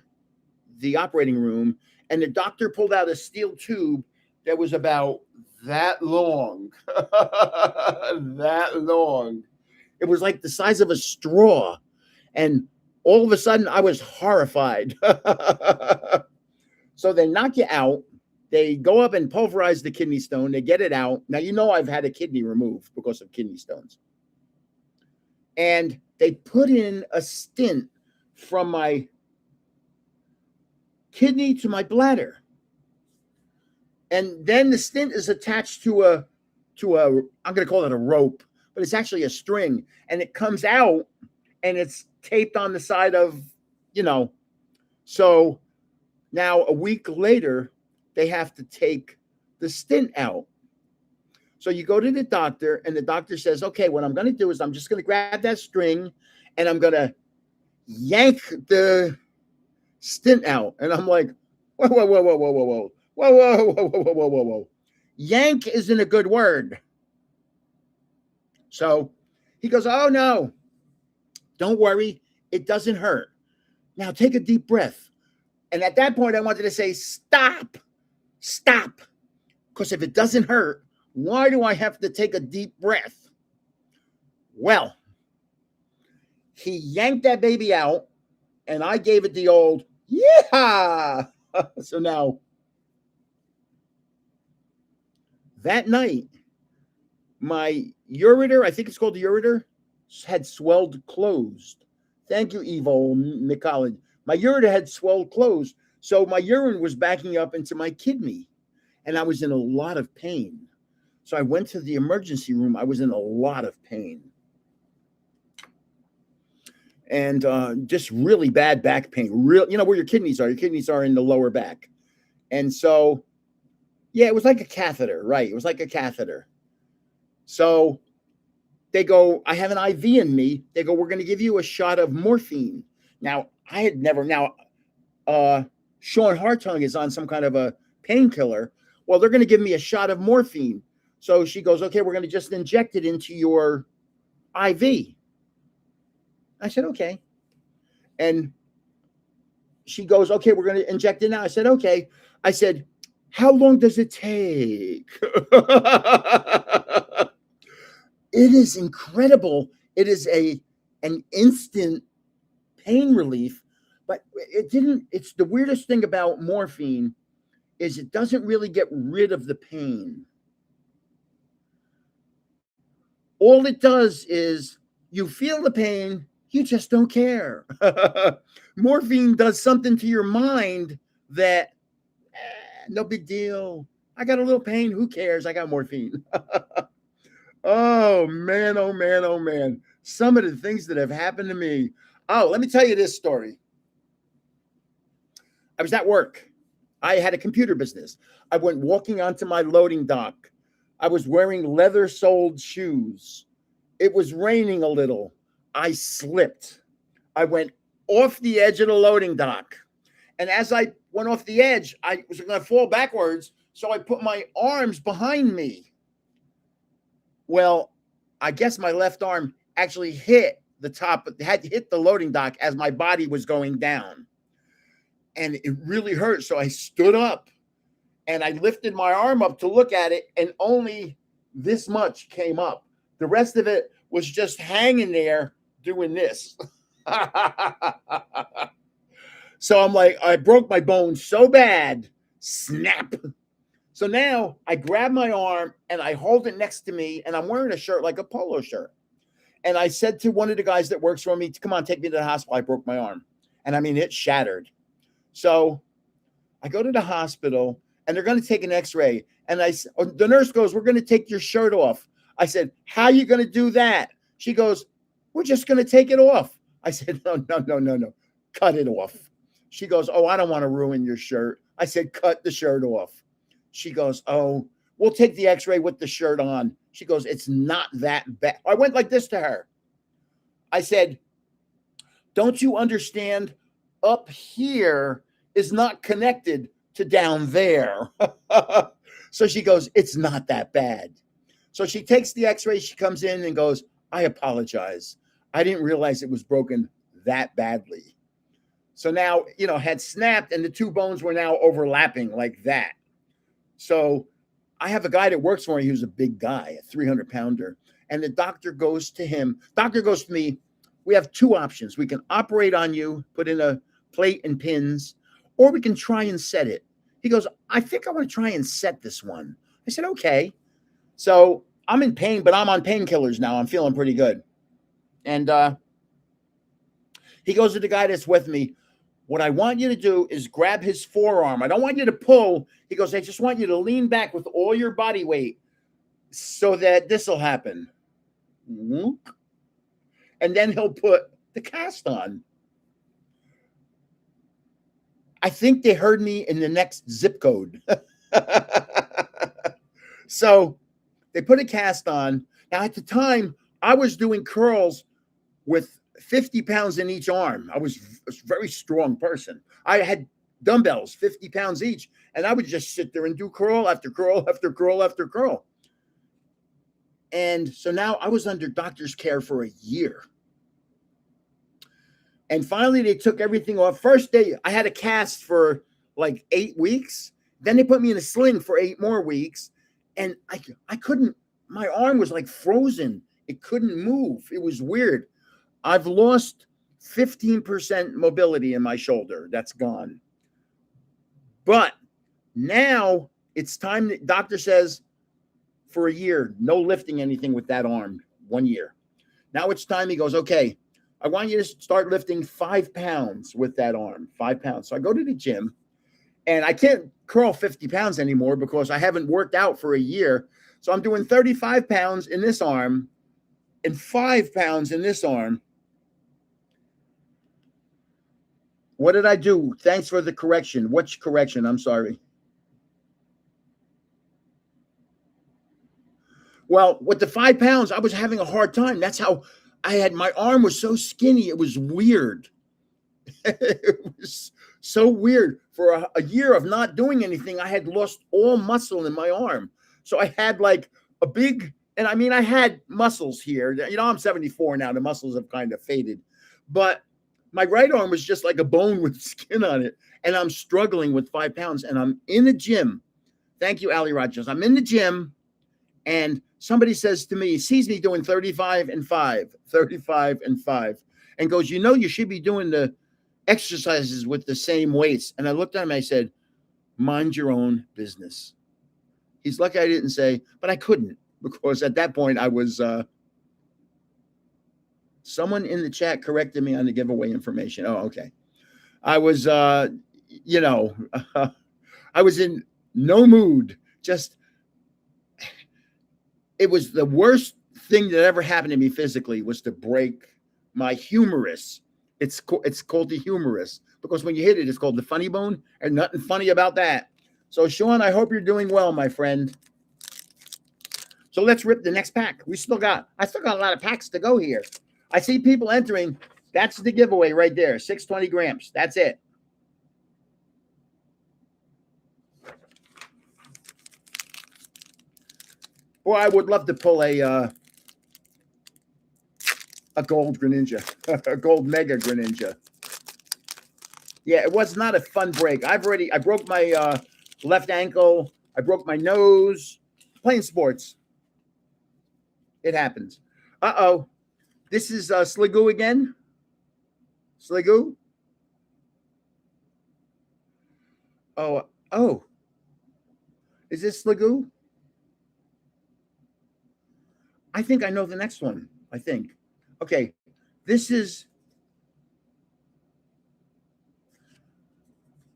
the operating room, and the doctor pulled out a steel tube that was about that long. That long. It was like the size of a straw. And all of a sudden, I was horrified. So they knock you out. They go up and pulverize the kidney stone. They get it out. Now, you know, I've had a kidney removed because of kidney stones. And they put in a stint from my kidney to my bladder. And then the stint is attached to a I'm going to call it a rope, but it's actually a string. And it comes out and it's taped on the side of, you know. So now a week later, they have to take the stint out. So you go to the doctor, and the doctor says, okay, what I'm going to do is I'm just going to grab that string and I'm going to yank the stint out. And I'm like, whoa, whoa, whoa, whoa, whoa, whoa, whoa, whoa, whoa, whoa, whoa, whoa, whoa, whoa. Yank isn't a good word. So he goes, oh, no, don't worry. It doesn't hurt. Now take a deep breath. And at that point, I wanted to say, stop. Because if it doesn't hurt, why do I have to take a deep breath? Well, he yanked that baby out, and I gave it the old, yeah. So now, that night, my ureter, I think it's called the ureter, had swelled closed. Thank you, Evo McCollin. My ureter had swelled closed. So my urine was backing up into my kidney, and I was in a lot of pain. So I went to the emergency room. I was in a lot of pain. And just really bad back pain. Real, you know, where your kidneys are. Your kidneys are in the lower back. And so, yeah, it was like a catheter, right? It was like a catheter. So they go, I have an IV in me. They go, we're going to give you a shot of morphine. Now, I had never, Sean Hartung is on some kind of a painkiller. Well, they're going to give me a shot of morphine. So she goes, okay, we're going to just inject it into your IV. I said, okay. And she goes, okay, we're going to inject it now. I said, okay. I said, how long does it take? It is incredible. It is an instant pain relief, but it's the weirdest thing about morphine is it doesn't really get rid of the pain. All it does is you feel the pain, you just don't care. Morphine does something to your mind that no big deal. I got a little pain. Who cares? I got morphine. Oh, man. Oh, man. Oh, man. Some of the things that have happened to me. Oh, let me tell you this story. I was at work. I had a computer business. I went walking onto my loading dock. I was wearing leather-soled shoes. It was raining a little. I slipped. I went off the edge of the loading dock. And as I went off the edge, I was going to fall backwards. So I put my arms behind me. Well, I guess my left arm actually hit the top, had to hit the loading dock as my body was going down. And it really hurt. So I stood up and I lifted my arm up to look at it, and only this much came up. The rest of it was just hanging there doing this. So I'm like, I broke my bone so bad, snap. So now I grab my arm and I hold it next to me, and I'm wearing a shirt like a polo shirt. And I said to one of the guys that works for me, come on, take me to the hospital. I broke my arm. And I mean, it shattered. So I go to the hospital, and they're going to take an x-ray. And the nurse goes, we're going to take your shirt off. I said, how are you going to do that? She goes, we're just going to take it off. I said, no, no, no, no, no. Cut it off. She goes, oh, I don't want to ruin your shirt. I said, cut the shirt off. She goes, oh, we'll take the x-ray with the shirt on. She goes, it's not that bad. I went like this to her. I said, don't you understand? Up here is not connected to down there. So she goes, it's not that bad. So she takes the x-ray. She comes in and goes, I apologize. I didn't realize it was broken that badly. So now, had snapped and the two bones were now overlapping like that. So I have a guy that works for me who's a big guy, a 300-pounder. And the doctor goes to him. Doctor goes to me, we have two options. We can operate on you, put in a plate and pins, or we can try and set it. He goes, I think I want to try and set this one. I said, okay. So I'm in pain, but I'm on painkillers now. I'm feeling pretty good. And he goes to the guy that's with me. What I want you to do is grab his forearm. I don't want you to pull. He goes, I just want you to lean back with all your body weight so that this will happen. And then he'll put the cast on. I think they heard me in the next zip code. So they put a cast on. Now, at the time, I was doing curls with 50 pounds in each arm. I was a very strong person. I had dumbbells, 50 pounds each, and I would just sit there and do curl after curl after curl after curl. And so now I was under doctor's care for a year. And finally, they took everything off. First day, I had a cast for like 8 weeks. Then they put me in a sling for 8 more weeks. And I couldn't, my arm was like frozen. It couldn't move. It was weird. I've lost 15% mobility in my shoulder. That's gone. But now it's time. The doctor says for a year, no lifting anything with that arm, 1 year. Now it's time. He goes, okay, I want you to start lifting 5 pounds with that arm, 5 pounds. So I go to the gym and I can't curl 50 pounds anymore because I haven't worked out for a year. So I'm doing 35 pounds in this arm and 5 pounds in this arm. What did I do? Thanks for the correction. Which correction? I'm sorry. Well, with the 5 pounds, I was having a hard time. That's how my arm was so skinny. It was weird. It was so weird. For a year of not doing anything, I had lost all muscle in my arm. So I had like a big, and I mean, I had muscles here. I'm 74 now. The muscles have kind of faded. But my right arm was just like a bone with skin on it. And I'm struggling with 5 pounds. And I'm in the gym. Thank you, Ali Rogers. I'm in the gym. And somebody says to me, sees me doing 35 and 5, 35 and 5, and goes, you should be doing the exercises with the same weights. And I looked at him and I said, mind your own business. He's lucky I didn't say, but I couldn't, because at that point I was, someone in the chat corrected me on the giveaway information. Oh, okay. I was, I was in no mood. Just, it was the worst thing that ever happened to me physically was to break my humerus. It's called the humerus because when you hit it, it's called the funny bone, and nothing funny about that. So, Sean, I hope you're doing well, my friend. So let's rip the next pack. I still got a lot of packs to go here. I see people entering. That's the giveaway right there, 620 grams. That's it. Boy, I would love to pull a gold Greninja, a gold Mega Greninja. Yeah, it was not a fun break. I broke my left ankle. I broke my nose playing sports. It happens. Uh-oh. This is Sliggoo again. Sliggoo. Oh. Is this Sliggoo? I think I know the next one. I think. Okay. This is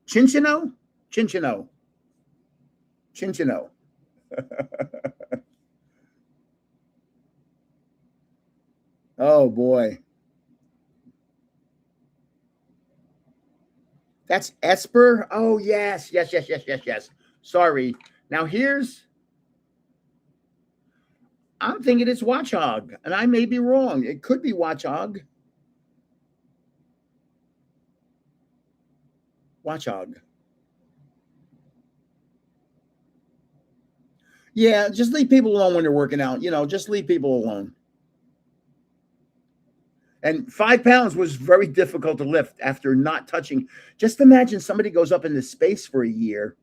Chinchino. Oh boy. That's Esper. Oh yes. Sorry. Now I'm thinking it's Watchog, and I may be wrong. It could be Watchog. Watchog. Yeah, just leave people alone when they're working out. Just leave people alone. And 5 pounds was very difficult to lift after not touching. Just imagine somebody goes up into space for a year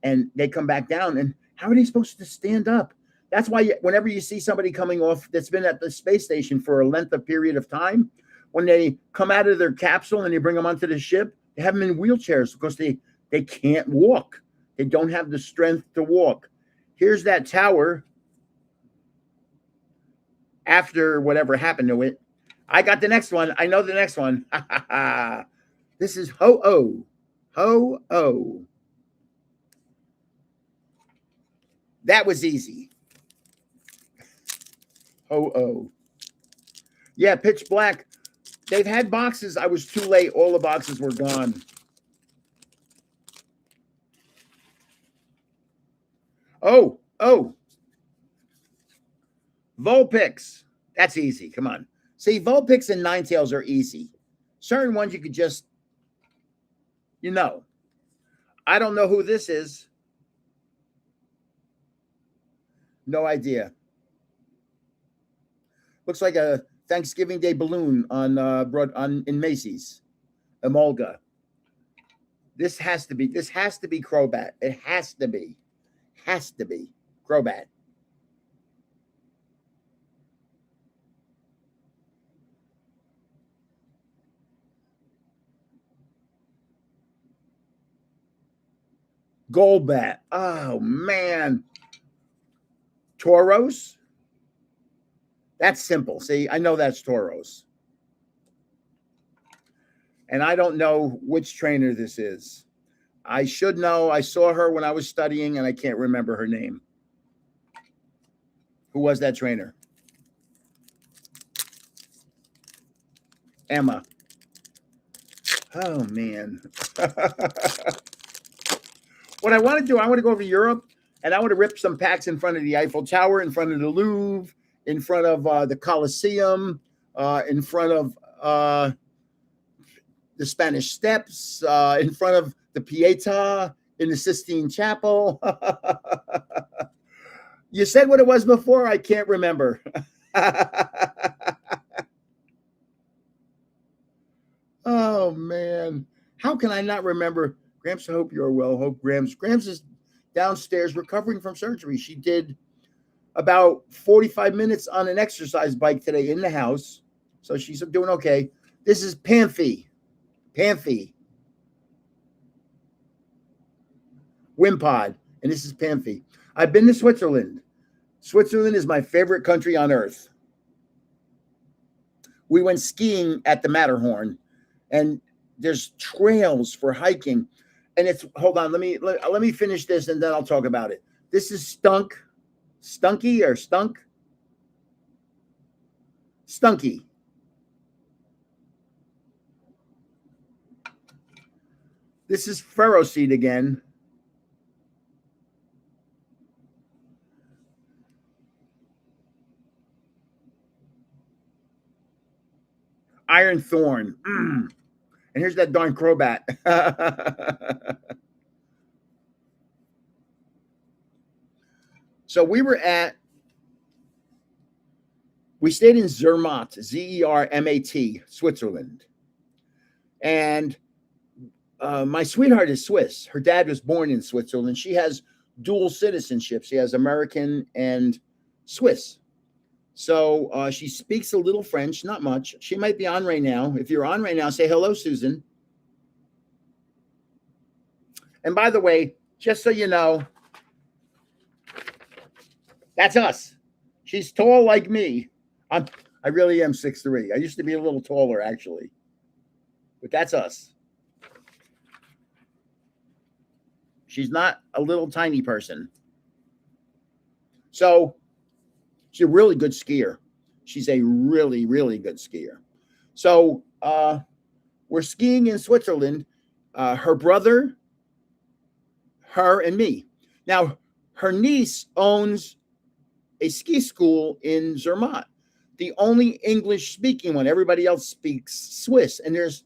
and they come back down. And how are they supposed to stand up? That's why whenever you see somebody coming off that's been at the space station for a length of period of time, when they come out of their capsule and you bring them onto the ship, they have them in wheelchairs because they can't walk. They don't have the strength to walk. Here's that tower after whatever happened to it. I got the next one. I know the next one. This is Ho-Oh. Ho-Oh. That was easy. Ho-Oh. Yeah, Pitch Black. They've had boxes. I was too late. All the boxes were gone. Oh. Vulpix. That's easy. Come on. See, Vulpix and Ninetales are easy. Certain ones you could just, I don't know who this is. No idea. Looks like a Thanksgiving Day balloon in Macy's. Emolga. This has to be Crobat. It has to be Crobat. Golbat. Oh man. Tauros. That's simple. See, I know that's Tauros. And I don't know which trainer this is. I should know. I saw her when I was studying, and I can't remember her name. Who was that trainer? Emma. Oh, man. What I want to do, I want to go over to Europe, and I want to rip some packs in front of the Eiffel Tower, in front of the Louvre, in front of the Colosseum, in front of the Spanish Steps, in front of the Pietà, in the Sistine Chapel. You said what it was before? I can't remember. Oh, man. How can I not remember? Gramps, I hope you're well. Hope Gramps is downstairs recovering from surgery. She did about 45 minutes on an exercise bike today in the house. So she's doing okay. This is Panthy. Wimpod. And this is Panthy. I've been to Switzerland. Switzerland is my favorite country on earth. We went skiing at the Matterhorn, and there's trails for hiking. And it's, hold on, let me finish this and then I'll talk about it. This is Stunky. This is Ferroseed again. Iron Thorn. And here's that darn Crobat. So we stayed in Zermatt, Zermat, Switzerland. And my sweetheart is Swiss. Her dad was born in Switzerland. She has dual citizenship. She has American and Swiss. So she speaks a little French, not much. She might be on right now. If you're on right now, say hello, Susan. And by the way, just so you know, that's us. She's tall like me. I really am 6'3". I used to be a little taller, actually. But that's us. She's not a little tiny person. So she's a really good skier. She's a really, really good skier. So we're skiing in Switzerland. Her brother, her, and me. Now, her niece owns a ski school in Zermatt, the only English speaking one. Everybody else speaks Swiss, and there's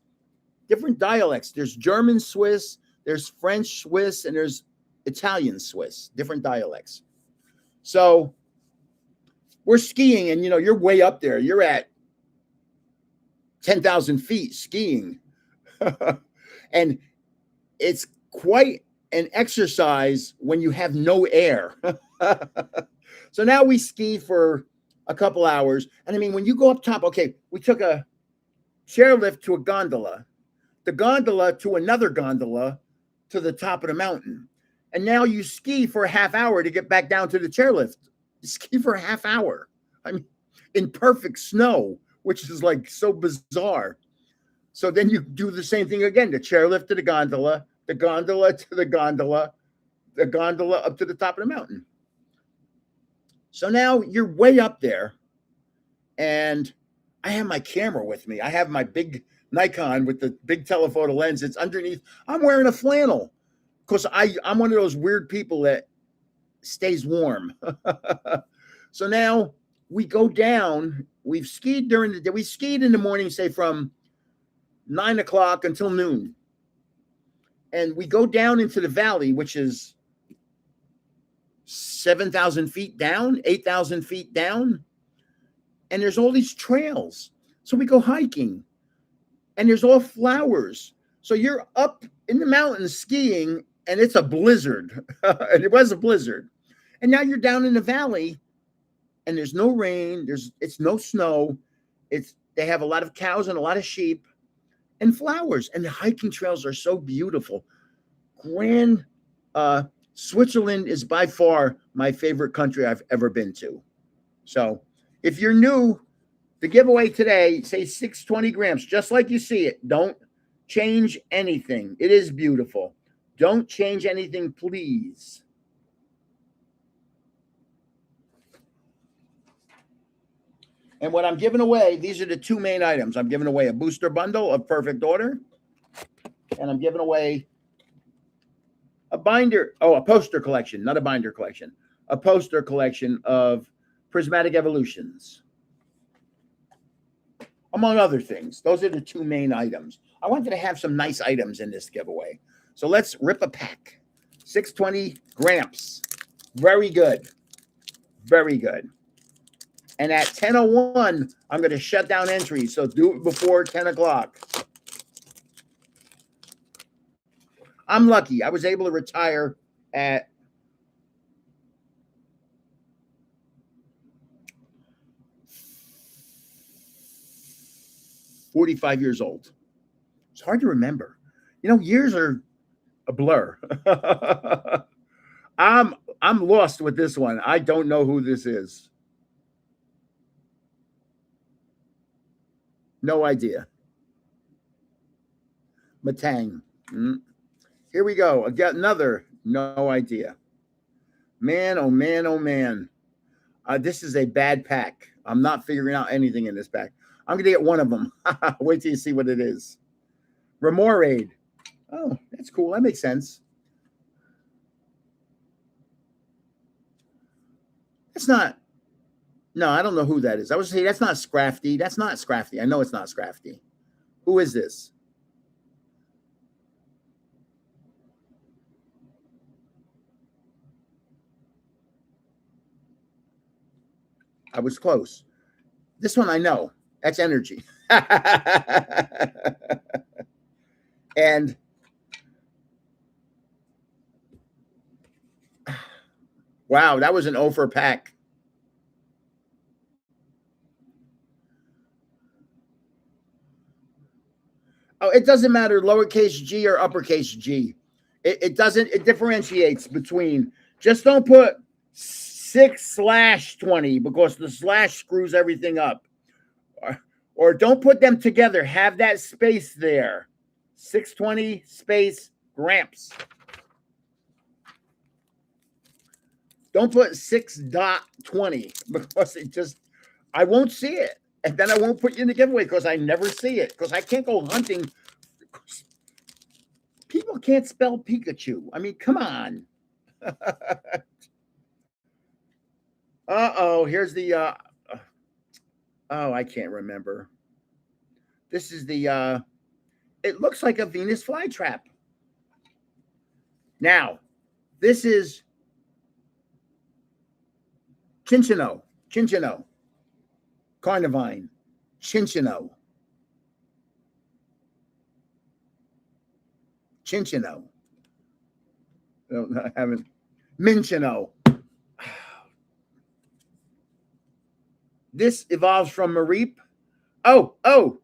different dialects. There's German Swiss, there's French Swiss, and there's Italian Swiss, different dialects. So we're skiing, and you're way up there. You're at 10,000 feet skiing. And it's quite an exercise when you have no air. So now we ski for a couple hours. And I mean, when you go up top, okay, we took a chairlift to a gondola, the gondola to another gondola to the top of the mountain. And now you ski for a half hour to get back down to the chairlift. You ski for a half hour. I mean, in perfect snow, which is like so bizarre. So then you do the same thing again, the chairlift to the gondola to the gondola up to the top of the mountain. So now you're way up there, and I have my camera with me. I have my big Nikon with the big telephoto lens. It's underneath. I'm wearing a flannel because I'm one of those weird people that stays warm. So now we go down. We've skied during the day. We skied in the morning, say from 9 o'clock until noon. And we go down into the valley, which is 7,000 feet down, 8,000 feet down. And there's all these trails. So we go hiking, and there's all flowers. So you're up in the mountains skiing, and it's a blizzard. And it was a blizzard. And now you're down in the valley, and there's no rain. It's no snow. They have a lot of cows and a lot of sheep and flowers. And the hiking trails are so beautiful. Switzerland is by far my favorite country I've ever been to. So if you're new, the giveaway today, say 620 grams, just like you see it. Don't change anything. It is beautiful. Don't change anything, please. And what I'm giving away, these are the two main items. I'm giving away a booster bundle of Perfect Order, and I'm giving away a poster collection, not a binder collection, a poster collection of Prismatic Evolutions, among other things. Those are the two main items. I wanted to have some nice items in this giveaway. So let's rip a pack. 620 grams. Very good. Very good. And at 10:01, I'm going to shut down entries. So do it before 10 o'clock. I'm lucky. I was able to retire at 45 years old. It's hard to remember. Years are a blur. I'm lost with this one. I don't know who this is. No idea. Matang. Here we go. I got another. No idea. Man, oh man, oh man. This is a bad pack. I'm not figuring out anything in this pack. I'm going to get one of them. Wait till you see what it is. Remoraid. Oh, that's cool. That makes sense. That's not. No, I don't know who that is. I would say that's not Scrafty. That's not Scrafty. I know it's not Scrafty. Who is this? I was close. This one I know. That's Energy. And wow, that was an over pack. Oh, it doesn't matter lowercase g or uppercase g. It doesn't. It differentiates between. Just don't put 6/20 because the slash screws everything up. Or don't put them together. Have that space there. 620 space Gramps. Don't put 6.20 because it just I won't see it. And then I won't put you in the giveaway because I never see it. Because I can't go hunting. People can't spell Pikachu. I mean, come on. Uh-oh, here's the oh, I can't remember. This is the it looks like a Venus flytrap. Now, this is Chinchino, Carnivine, Chinchino. No, I haven't. Minchino. This evolves from Mareep. Oh.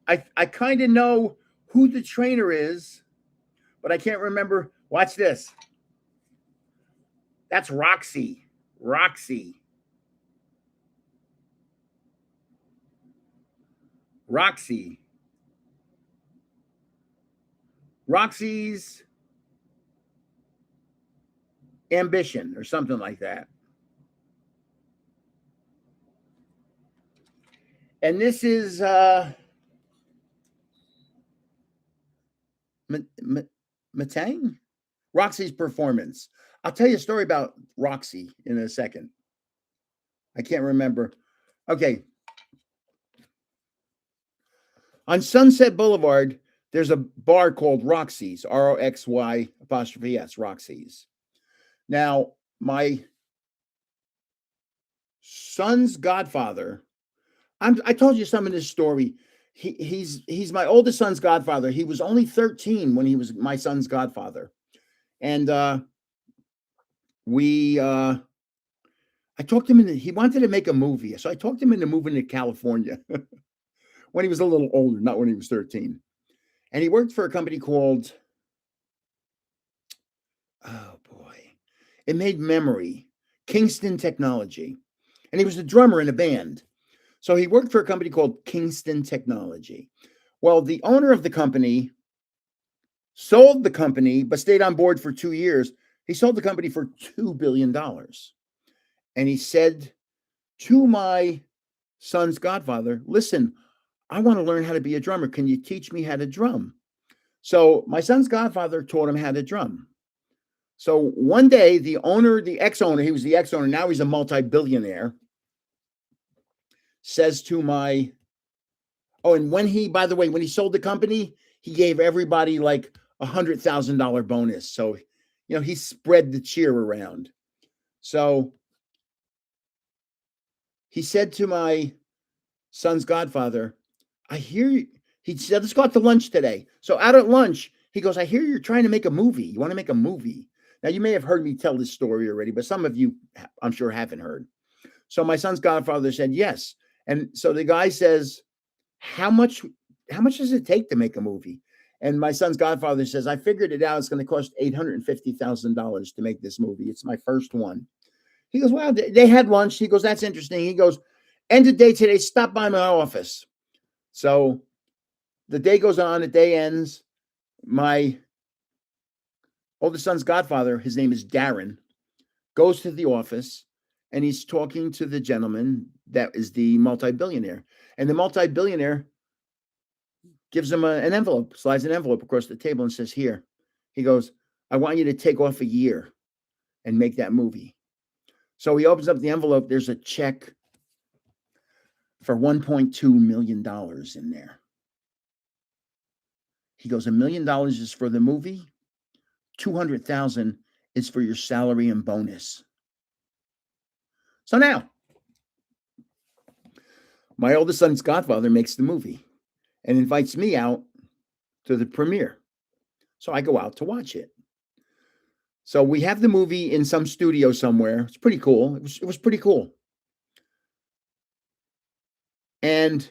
I kind of know who the trainer is, but I can't remember. Watch this. That's Roxy. Roxy's Ambition or something like that. And this is Matang? Roxy's Performance. I'll tell you a story about Roxy in a second. I can't remember. Okay. On Sunset Boulevard, there's a bar called Roxy's, ROXY', Roxy's. Now, my son's godfather, I told you some of this story. He's my oldest son's godfather. He was only 13 when he was my son's godfather. And I talked him into, he wanted to make a movie. So I talked him into moving to California when he was a little older, not when he was 13. And he worked for a company called, oh boy, it made memory, Kingston Technology. And he was a drummer in a band. So he worked for a company called Kingston Technology. Well, the owner of the company sold the company, but stayed on board for 2 years. He sold the company for $2 billion. And he said to my son's godfather, listen, I want to learn how to be a drummer. Can you teach me how to drum? So my son's godfather taught him how to drum. So one day, the ex-owner, he was the ex-owner, now he's a multi-billionaire, says to my, and when he sold the company, he gave everybody like $100,000 bonus. So, he spread the cheer around. So he said to my son's godfather, he said, let's go out to lunch today. So out at lunch, he goes, I hear you're trying to make a movie. You want to make a movie? Now, you may have heard me tell this story already, but some of you, I'm sure, haven't heard. So my son's godfather said, yes. And so the guy says, how much does it take to make a movie? And my son's godfather says, I figured it out. It's going to cost $850,000 to make this movie. It's my first one. He goes, well, they had lunch. He goes, that's interesting. He goes, end of day today, stop by my office. So the day goes on, the day ends. My oldest son's godfather, his name is Darren, goes to the office and he's talking to the gentleman that is the multi-billionaire. And the multi-billionaire gives him an envelope, slides an envelope across the table and says, here. He goes, I want you to take off a year and make that movie. So he opens up the envelope. There's a check for $1.2 million in there. He goes, $1 million is for the movie. 200,000 is for your salary and bonus. So now, my oldest son's godfather makes the movie and invites me out to the premiere. So I go out to watch it. So we have the movie in some studio somewhere. It's pretty cool. It was pretty cool. And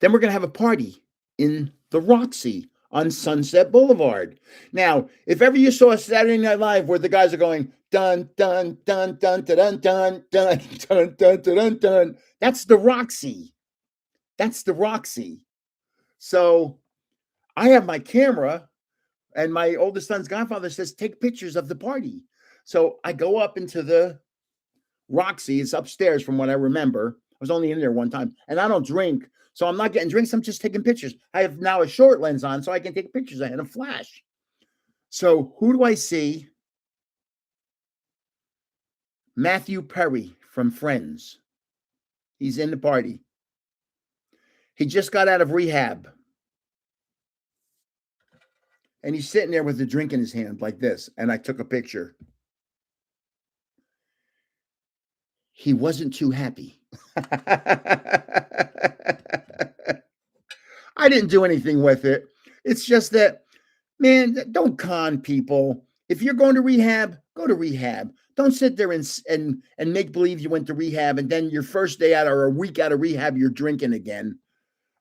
then we're going to have a party in the Roxy on Sunset Boulevard. Now, if ever you saw Saturday Night Live where the guys are going dun dun dun dun dun dun dun dun dun dun dun dun, that's the Roxy. That's the Roxy. So I have my camera, and my oldest son's godfather says, take pictures of the party. So I go up into the Roxy. It's upstairs from what I remember. I was only in there one time, and I don't drink, so I'm not getting drinks. I'm just taking pictures. I have now a short lens on, so I can take pictures. I had a flash. So who do I see? Matthew Perry from Friends. He's in the party. He just got out of rehab. And he's sitting there with a drink in his hand like this. And I took a picture. He wasn't too happy. I didn't do anything with it. It's just that, man, don't con people. If you're going to rehab, go to rehab. Don't sit there and make believe you went to rehab, and then your first day out or a week out of rehab, you're drinking again.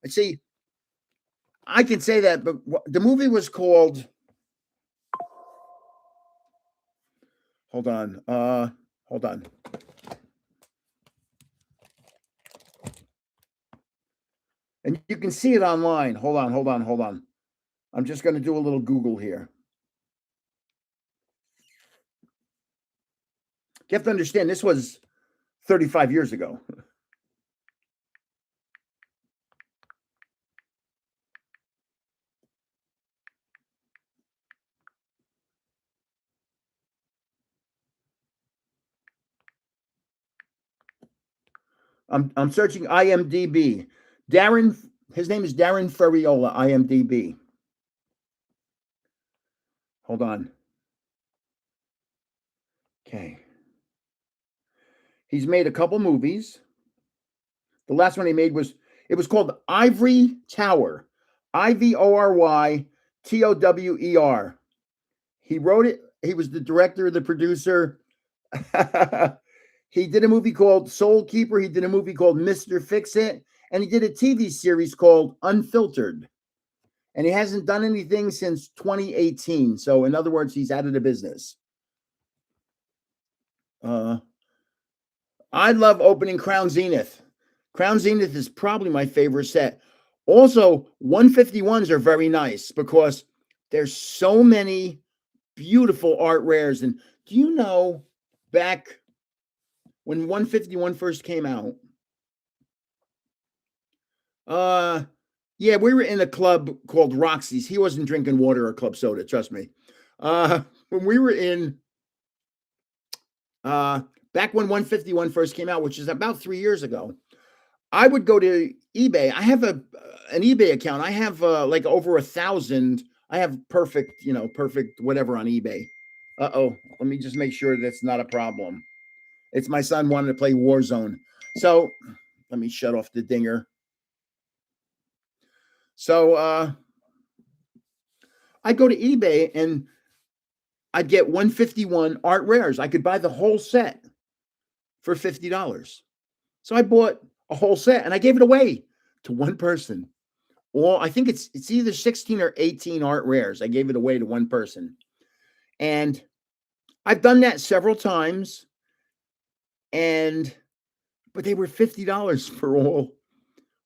See, I can say that, but the movie was called. Hold on. Hold on. And you can see it online. Hold on. I'm just going to do a little Google here. You have to understand, this was 35 years ago. I'm searching IMDb. His name is Darren Ferriola, IMDb. Hold on. Okay. He's made a couple movies. The last one he made was called Ivory Tower. IVORYTOWER. He wrote it. He was the director, the producer. He did a movie called Soul Keeper. He did a movie called Mr. Fix-It. And he did a TV series called Unfiltered. And he hasn't done anything since 2018. So, in other words, he's out of the business. I love opening Crown Zenith. Crown Zenith is probably my favorite set. Also, 151s are very nice because there's so many beautiful art rares. And do you know, back when 151 first came out, yeah, we were in a club called Roxy's. He wasn't drinking water or club soda, trust me. When we were in back when 151 first came out, which is about 3 years ago, I would go to eBay. I have an eBay account. I have like over 1,000. I have perfect whatever on eBay. Uh-oh. Let me just make sure that's not a problem. It's my son wanting to play Warzone. So let me shut off the dinger. So I'd go to eBay and I'd get 151 art rares. I could buy the whole set for $50. So I bought a whole set and I gave it away to one person. Well, I think it's either 16 or 18 art rares. I gave it away to one person. And I've done that several times. But they were $50 for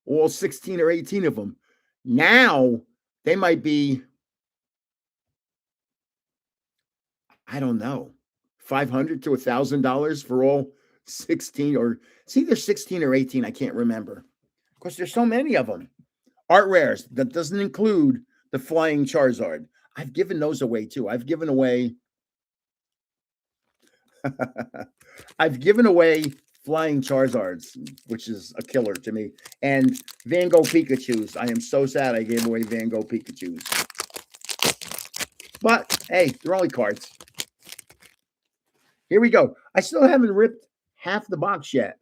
all 16 or 18 of them. Now they might be, I don't know, $500 to $1,000 for all 16, or it's either 16 or 18. I can't remember. Of course, there's so many of them. Art rares, that doesn't include the Flying Charizard. I've given those away too. I've given away Flying Charizards, which is a killer to me. And Van Gogh Pikachus. I am so sad I gave away Van Gogh Pikachus. But hey, they're only cards. Here we go. I still haven't ripped half the box yet.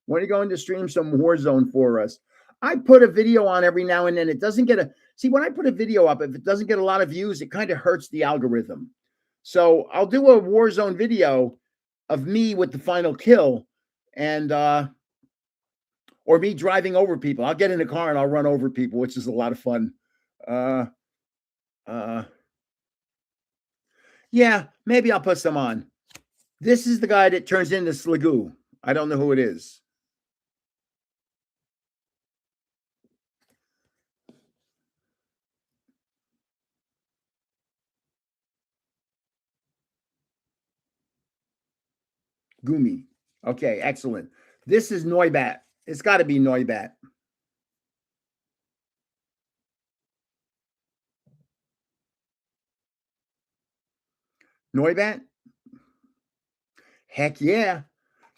When are you going to stream some Warzone for us? I put a video on every now and then. It doesn't get when I put a video up, if it doesn't get a lot of views, it kind of hurts the algorithm. So I'll do a Warzone video of me with the final kill and or me driving over people. I'll get in the car and I'll run over people, which is a lot of fun. Yeah, maybe I'll put some on. This is the guy that turns into Sliggoo. I don't know who it is. Gumi. Okay, excellent. This is Noibat. It's got to be Noibat. Noibat? Heck yeah.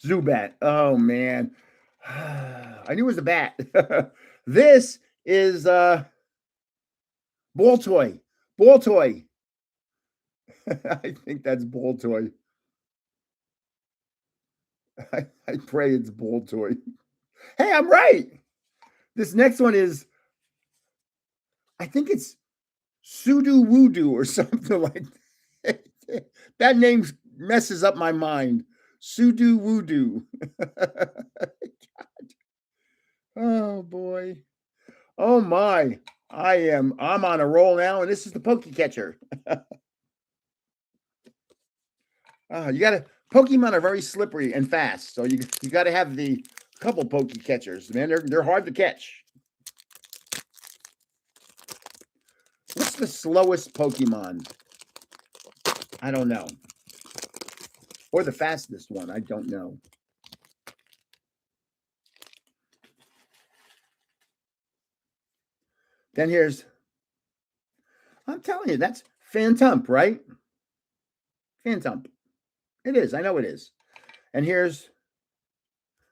Zubat. Oh man. I knew it was a bat. This is Baltoy. Baltoy. I think that's Baltoy. I pray it's Baltoy. Hey, I'm right. This next one is, I think it's Sudowoodo or something like that. That name messes up my mind. Sudowoodo. Oh boy. Oh my. I'm on a roll now, and this is the Poke Catcher. You gotta Pokemon are very slippery and fast, so you gotta have the couple Poke Catchers, man. They're hard to catch. What's the slowest Pokemon? I don't know. Or the fastest one, I don't know. Then here's, I'm telling you, that's Phantump, right? Phantump. It is. I know it is. And here's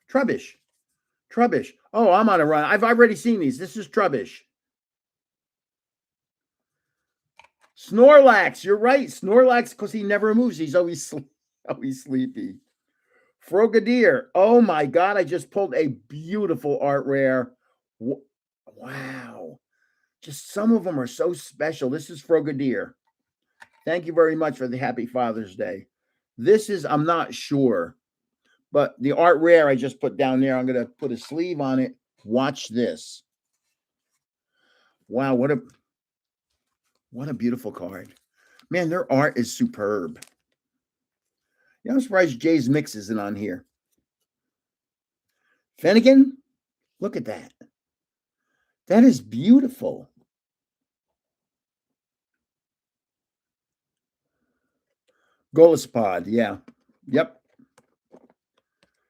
Trubbish. Trubbish. Oh, I'm on a run. I've already seen these. This is Trubbish. Snorlax. You're right. Snorlax, because he never moves. He's always sleepy. Frogadier. Oh my God. I just pulled a beautiful art rare. Wow. Just some of them are so special. This is Frogadier. Thank you very much for the Happy Father's Day. This is, I'm not sure, but the art rare I just put down there, I'm going to put a sleeve on it. Watch this. Wow, what a beautiful card. Man, their art is superb. You know, I'm surprised Jay's Mix isn't on here. Finnegan, look at that. That is beautiful. Golispod, yeah. Yep.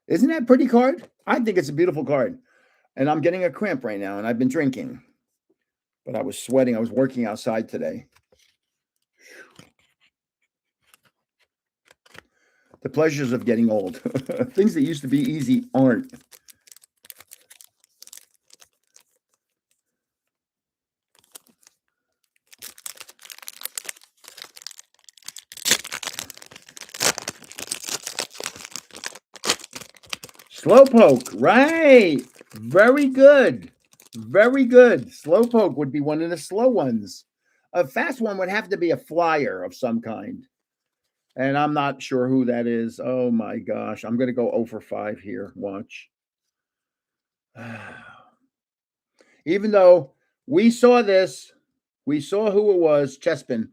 Isn't that a pretty card? I think it's a beautiful card. And I'm getting a cramp right now, and I've been drinking. But I was sweating. I was working outside today. The pleasures of getting old. Things that used to be easy aren't. Slowpoke, right. Very good. Very good. Slowpoke would be one of the slow ones. A fast one would have to be a flyer of some kind. And I'm not sure who that is. Oh my gosh. I'm going to go 0 for 5 here. Watch. Even though we saw this, we saw who it was, Chespin.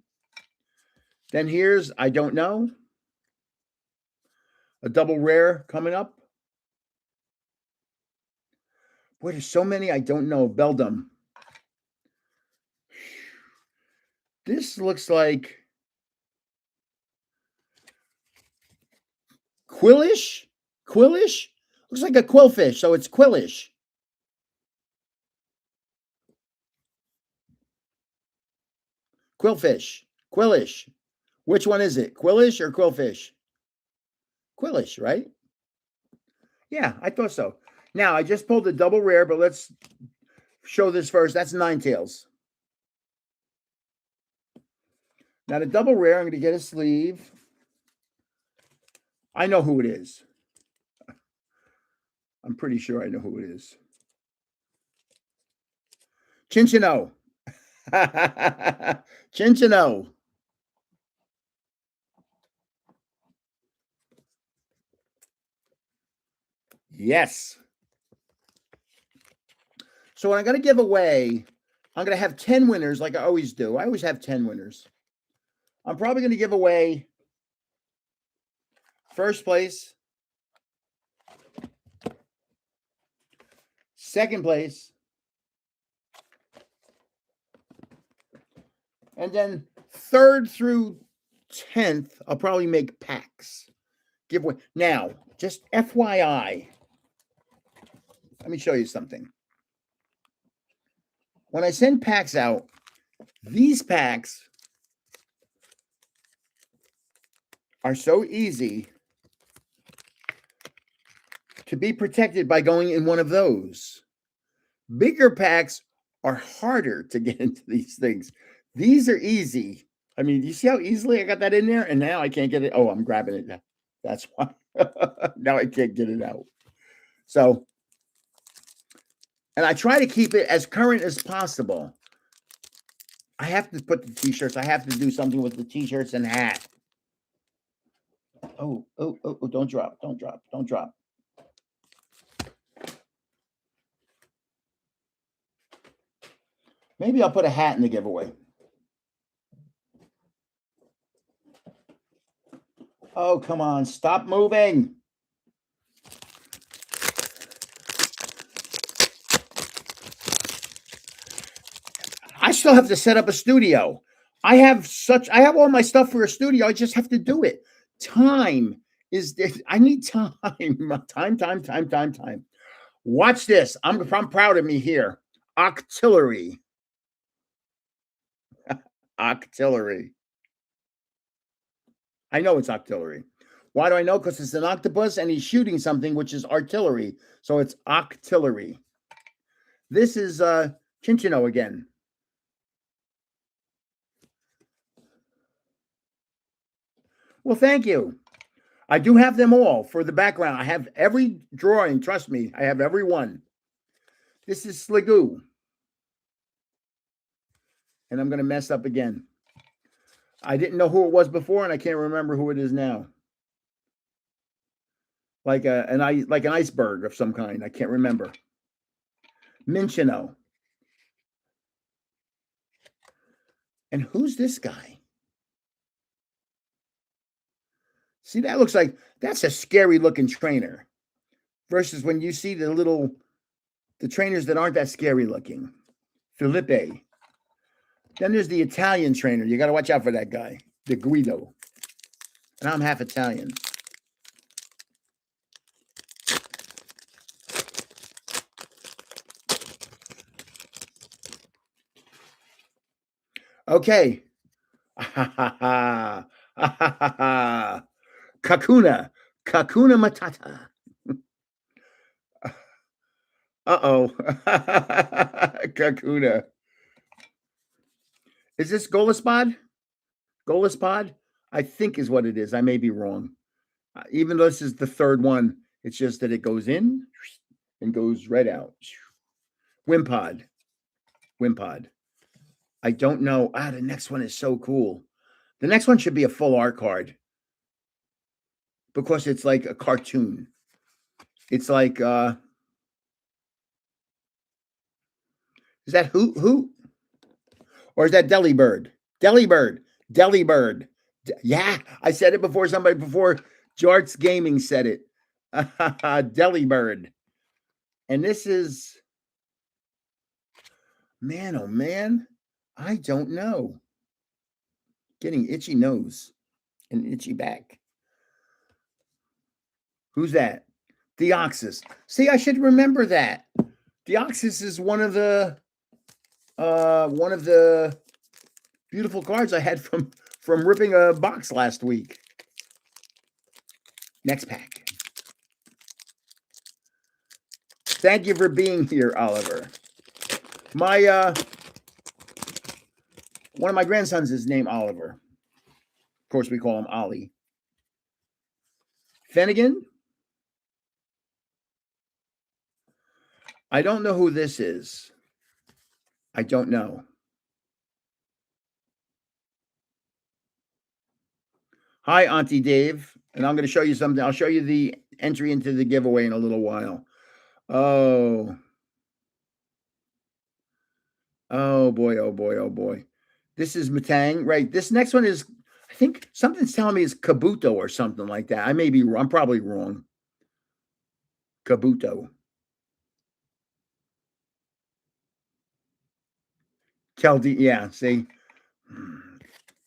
Then here's, I don't know, a double rare coming up. Boy, there's so many I don't know. Beldum. This looks like Quillish? Quillish? Looks like a quillfish, so it's Quillish. Quillfish. Quillish. Which one is it? Quillish or quillfish? Quillish, right? Yeah, I thought so. Now, I just pulled a double rare, but let's show this first. That's Ninetales. Now, the double rare, I'm going to get a sleeve. I know who it is. I'm pretty sure I know who it is. Chinchino. Chinchino. Yes. So what I'm going to give away, I'm going to have 10 winners like I always do. I always have 10 winners. I'm probably going to give away first place, second place, and then third through 10th, I'll probably make packs. Giveaway. Now, just FYI, let me show you something. When I send packs out, these packs are so easy to be protected by going in one of those. Bigger packs are harder to get into these things. These are easy. I mean, you see how easily I got that in there? And now I can't get it. Oh, I'm grabbing it now. That's why. Now I can't get it out. So, and I try to keep it as current as possible. I have to put the t-shirts. I have to do something with the t-shirts and hat. Oh, don't drop. Don't drop. Don't drop. Maybe I'll put a hat in the giveaway. Oh, come on. Stop moving. I still have to set up a studio. I have all my stuff for a studio. I just have to do it. Time is I need time. Time. Watch this. I'm proud of me here. Octillery. Octillery. I know it's octillery. Why do I know? Because it's an octopus and he's shooting something, which is artillery. So it's octillery. This is Chinchino again. Well, thank you. I do have them all for the background. I have every drawing. Trust me, I have every one. This is Sliggoo. And I'm going to mess up again. I didn't know who it was before, and I can't remember who it is now. Like an iceberg of some kind. I can't remember. Minchino. And who's this guy? See, that looks like that's a scary looking trainer. Versus when you see the trainers that aren't that scary looking. Felipe. Then there's the Italian trainer. You got to watch out for that guy. The Guido. And I'm half Italian. Okay. Kakuna Matata. Uh-oh. Kakuna. Is this Golaspod? Golaspod? I think is what it is. I may be wrong. Even though this is the third one, it's just that it goes in and goes right out. Wimpod. I don't know. The next one is so cool. The next one should be a full art card because it's like a cartoon. It's like, is that Hoot? Or is that Delibird? Delibird. Yeah, I said it before before Jarts Gaming said it. Delibird. And this is, man, oh man, I don't know. Getting itchy nose and itchy back. Who's that? Deoxys. See, I should remember that. Deoxys is one of the beautiful cards I had from ripping a box last week. Next pack. Thank you for being here, Oliver. My one of my grandsons is named Oliver. Of course, we call him Ollie. Finnegan. I don't know who this is. I don't know. Hi, Auntie Dave. And I'm going to show you something. I'll show you the entry into the giveaway in a little while. Oh boy. This is Matang, right? This next one is, I think something's telling me is Kabuto or something like that. I'm probably wrong. Kabuto. Keldy, yeah, see?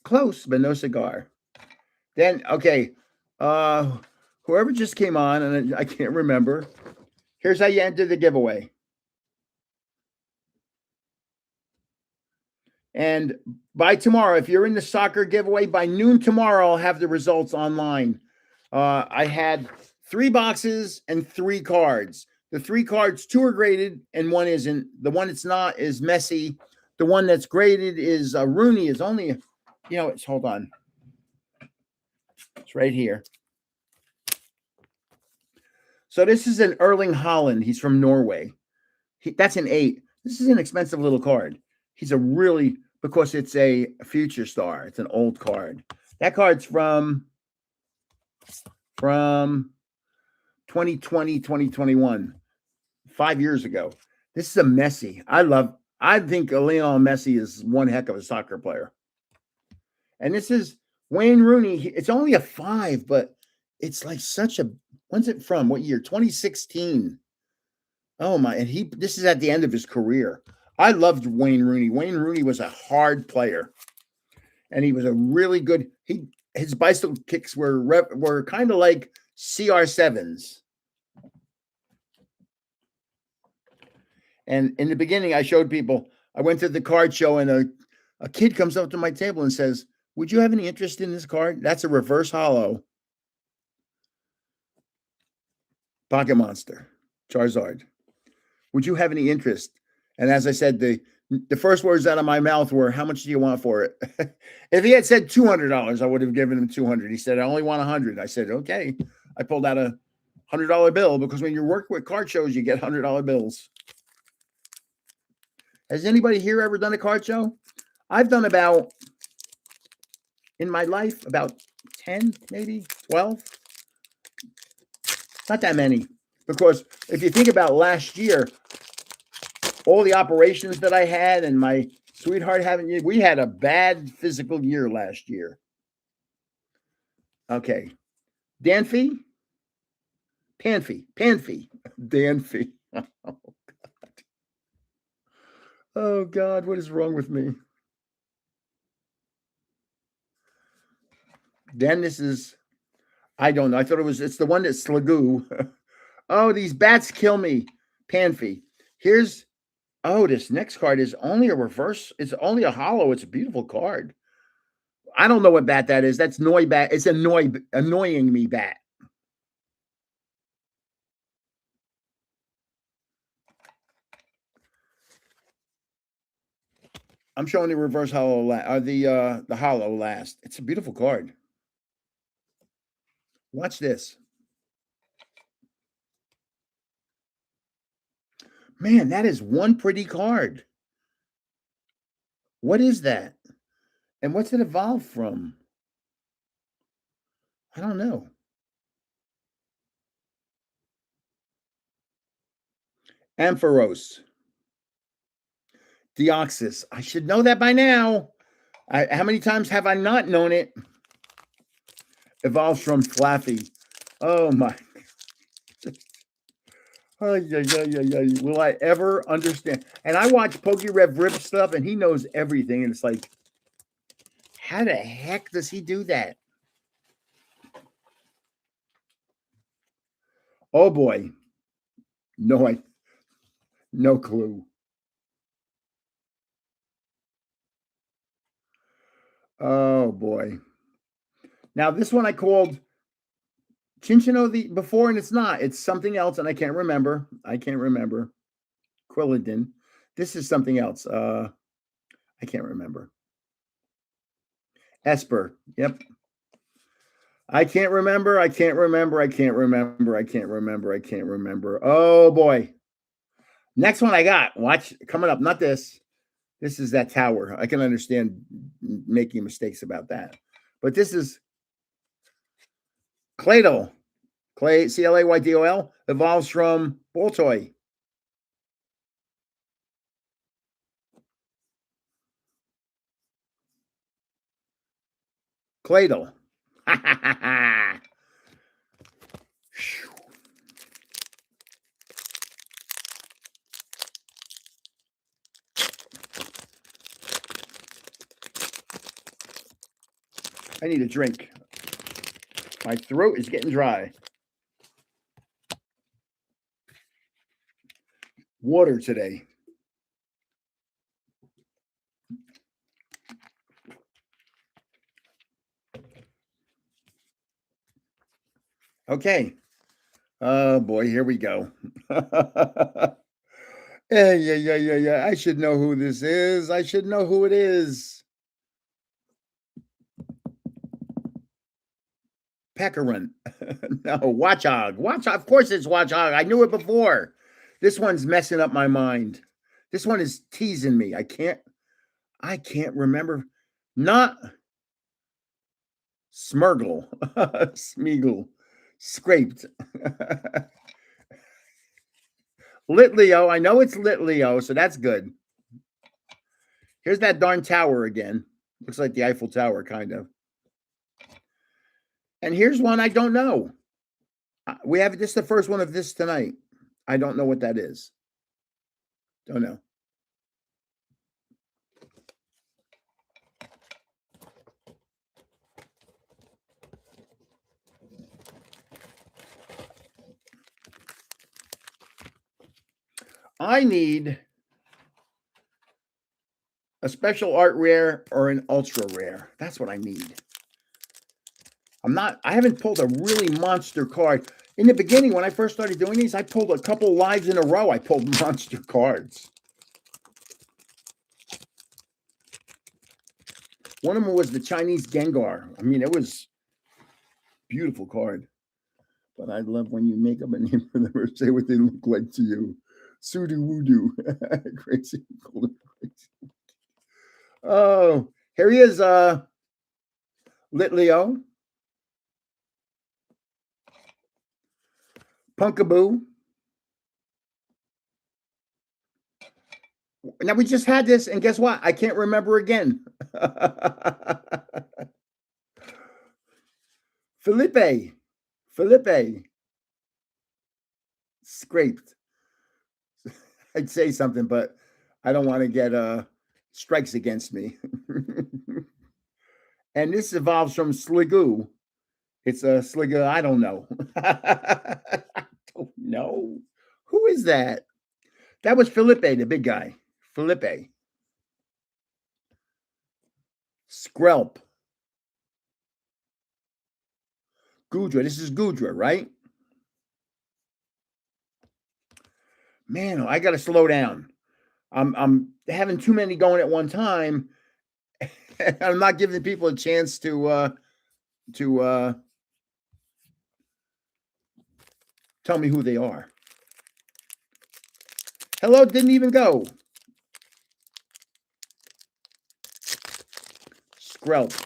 Close, but no cigar. Then, okay. Whoever just came on, and I can't remember. Here's how you enter the giveaway. And by tomorrow, if you're in the soccer giveaway, by noon tomorrow, I'll have the results online. I had 3 boxes and 3 cards. The 3 cards, 2 are graded and 1 isn't. The one that's not is Messi. The one that's graded is Rooney. Is only, it's hold on. It's right here. So this is an Erling Haaland. He's from Norway. That's an 8. This is an expensive little card. He's a really, because it's a future star. It's an old card. That card's from 2020, 2021, 5 years ago. This is a Messi. I think Lionel Messi is one heck of a soccer player. And this is Wayne Rooney. It's only a 5, but it's like such a, when's it from? What year? 2016. Oh my, and this is at the end of his career. I loved Wayne Rooney. Wayne Rooney was a hard player. And he was a really good, his bicycle kicks were kind of like CR7s. And in the beginning, I showed people, I went to the card show and a kid comes up to my table and says, would you have any interest in this card? That's a reverse hollow Pocket Monster, Charizard. Would you have any interest? And as I said, the first words out of my mouth were, how much do you want for it? If he had said $200, I would have given him $200. He said, I only want $100. I said, okay. I pulled out a $100 bill because when you work with card shows, you get $100 bills. Has anybody here ever done a card show? I've done about, in my life, about 10, maybe 12. Not that many. Because if you think about last year, all the operations that I had and my sweetheart we had a bad physical year last year. Okay. Danfee? Panfee. Danfee. Oh, God, what is wrong with me? Then this is, I don't know. I thought it's the one that's Slagoo. Oh, these bats kill me. Panfee. This next card is only a reverse. It's only a hollow. It's a beautiful card. I don't know what bat that is. That's Noibat. It's annoying me bat. I'm showing the reverse hollow, the hollow last. It's a beautiful card. Watch this. Man, that is one pretty card. What is that? And what's it evolved from? I don't know. Ampharos. Deoxys. I should know that by now. How many times have I not known it? Evolves from Flaffy. Oh, my. Oh, yeah. Will I ever understand? And I watch PokeRev rip stuff, and he knows everything. And it's like, how the heck does he do that? Oh, boy. No clue. Oh, boy. Now, this one I called Chinchino before, and it's not. It's something else, and I can't remember. Quilladin. This is something else. I can't remember. Esper. Yep. I can't remember. Oh, boy. Next one I got. Watch coming up. Not this. This is that tower. I can understand making mistakes about that. But this is Claydol. Claydol evolves from Boltoy. Claydol. I need a drink. My throat is getting dry. water today. Okay. Oh boy, here we go. Yeah. I should know who this is. I should know who it is. Peckerun. No, Watchog. Watchog. Of course it's Watchog. I knew it before. This one's messing up my mind. This one is teasing me. I can't remember. Not Smurgle. Smeagol. Scraped. Litleo. I know it's Litleo, so that's good. Here's that darn tower again. Looks like the Eiffel Tower, kind of. And here's one I don't know. We have this the first one of this tonight. I don't know what that is. Don't know. I need a special art rare or an ultra rare. That's what I need. I haven't pulled a really monster card. In the beginning, when I first started doing these, I pulled a couple lives in a row. I pulled monster cards. One of them was the Chinese Gengar. I mean, it was a beautiful card. But I love when you make up a name for them or say what they look like to you. Sudo Voodoo. Crazy. Oh, here he is, Litleo. Punkaboo. Now we just had this, and guess what? I can't remember again. Felipe. Scraped. I'd say something, but I don't want to get strikes against me. And this evolves from Sliggoo. It's a Sliggoo. I don't know. I don't know. Who is that? That was Felipe, the big guy. Felipe. Skrelp. Goodra. This is Goodra, right? Man, I got to slow down. I'm having too many going at one time. I'm not giving people a chance to tell me who they are. Hello didn't even go. Skrelp.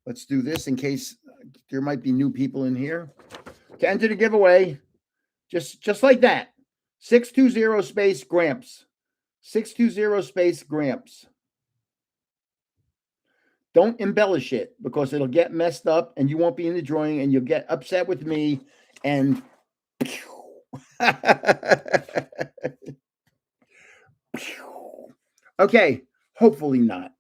Let's do this in case there might be new people in here. To enter the giveaway, just like that. 620 space Gramps. 620 space Gramps. Don't embellish it because it'll get messed up and you won't be in the drawing and you'll get upset with me and okay, hopefully not.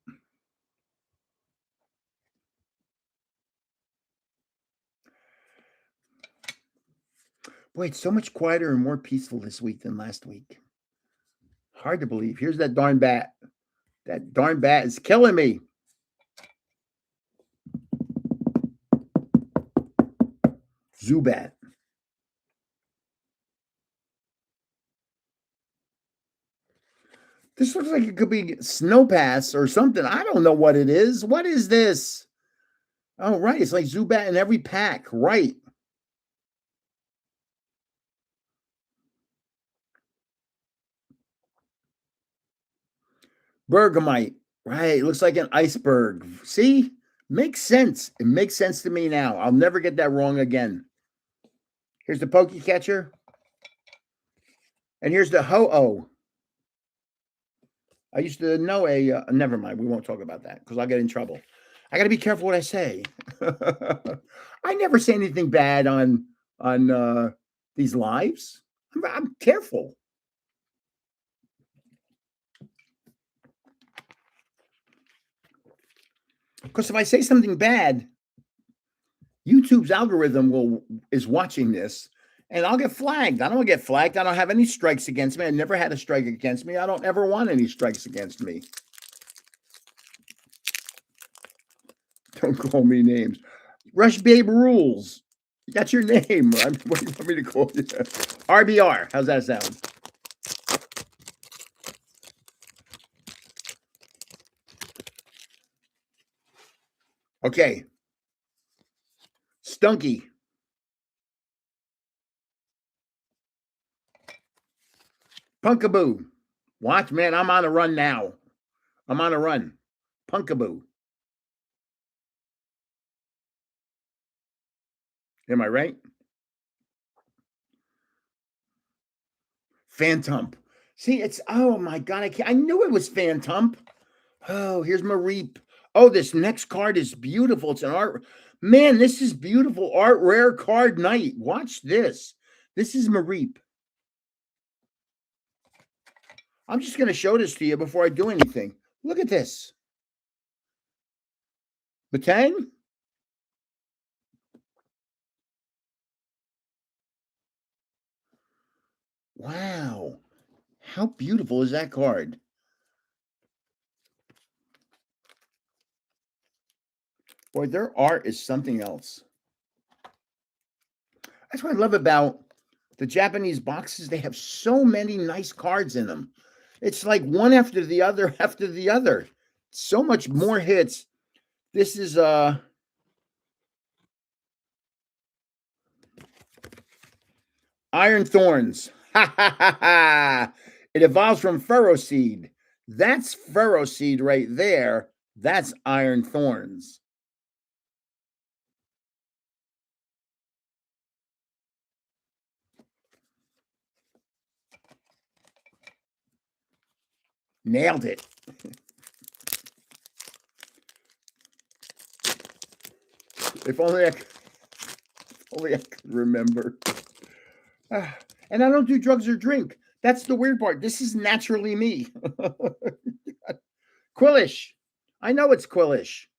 Boy, it's so much quieter and more peaceful this week than last week. Hard to believe. Here's that darn bat. That darn bat is killing me. Zubat. This looks like it could be Snowpass or something. I don't know what it is. What is this? Oh, right. It's like Zubat in every pack. Right. Bergamite. Right. It looks like an iceberg. See? Makes sense. It makes sense to me now. I'll never get that wrong again. Here's the Pokecatcher. And here's the Ho-Oh. I used to know never mind. We won't talk about that because I'll get in trouble. I got to be careful what I say. I never say anything bad on these lives. I'm careful. Because if I say something bad, YouTube's algorithm is watching this, and I'll get flagged. I don't want to get flagged. I don't have any strikes against me. I never had a strike against me. I don't ever want any strikes against me. Don't call me names. Rush Babe Rules. That's your name. What do you want me to call you? RBR. How's that sound? Okay. Stunky. Punkaboo. Watch, man. I'm on a run now. I'm on a run. Punkaboo. Am I right? Phantom. See, it's oh my god! I knew it was Phantom. Oh, here's Mareep. Oh, this next card is beautiful. It's an art. Man, this is beautiful art. Rare card night. Watch this. This is Mareep. I'm just going to show this to you before I do anything. Look at this. Matang? Wow. How beautiful is that card? Boy, their art is something else. That's what I love about the Japanese boxes. They have so many nice cards in them. It's like one after the other after the other. So much more hits. This is Iron Thorns. Ha ha ha ha. It evolves from Furrow Seed. That's Furrow Seed right there. That's Iron Thorns. Nailed it. If only I could remember. And I don't do drugs or drink. That's the weird part. This is naturally me. Quillish. I know it's Quillish.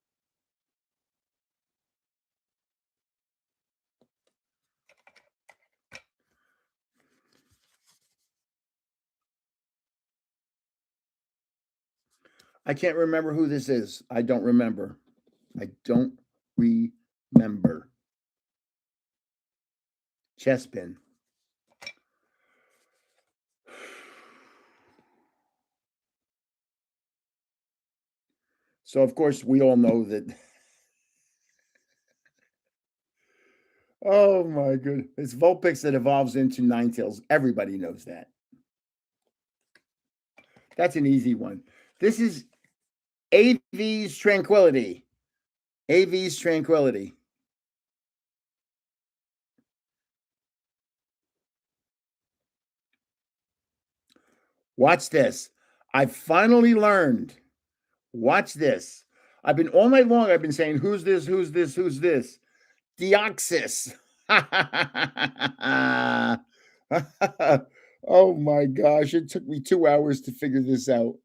I can't remember who this is. I don't remember. I don't remember. Chespin. So, of course, we all know that. Oh, my goodness. It's Vulpix that evolves into Ninetales. Everybody knows that. That's an easy one. This is AV's Tranquility. AV's Tranquility. Watch this. I finally learned. Watch this. I've been all night long. I've been saying, who's this? Who's this? Who's this? Deoxys. Oh my gosh. It took me 2 hours to figure this out.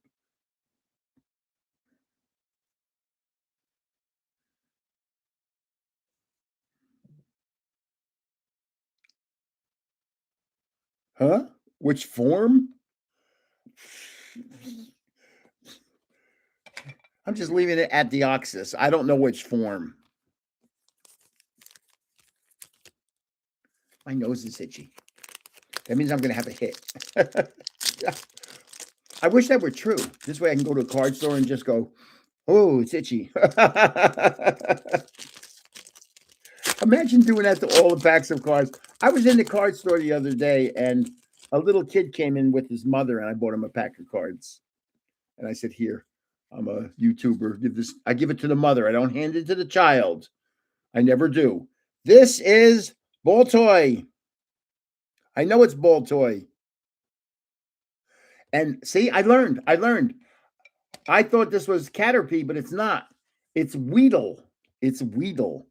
Huh? Which form? I'm just leaving it at Deoxys. I don't know which form. My nose is itchy. That means I'm going to have a hit. I wish that were true. This way I can go to a card store and just go, oh, it's itchy. Imagine doing that to all the packs of cards. I was in the card store the other day and a little kid came in with his mother and I bought him a pack of cards. And I said, here, I'm a YouTuber. I give it to the mother. I don't hand it to the child. I never do. This is Baltoy. I know it's Baltoy. And see, I learned. I thought this was Caterpie, but it's not. It's Weedle. It's Weedle.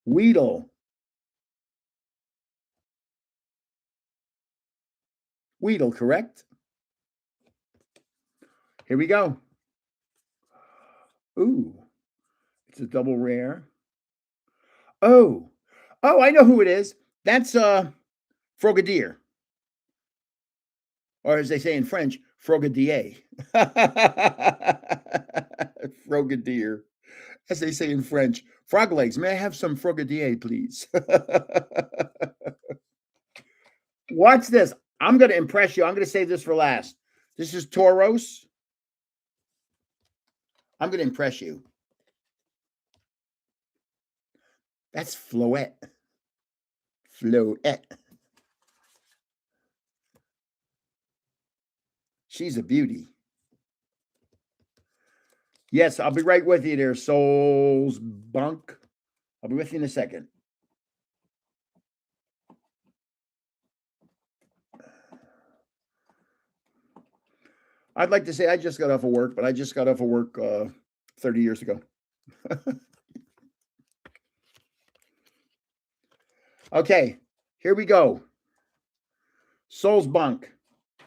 Weedle. Weedle, correct? Here we go. Ooh. It's a double rare. Oh, I know who it is. That's Frogadier, or as they say in French, Frogadier. Frogadier, as they say in French. Frog legs. May I have some Frogadier, please? Watch this. I'm going to impress you. I'm going to save this for last. This is Tauros. I'm going to impress you. That's Floette. Floette. She's a beauty. Yes, I'll be right with you there, Souls Bunk. I'll be with you in a second. I'd like to say I just got off of work, but I just got off of work 30 years ago. Okay, here we go. Souls Bunk.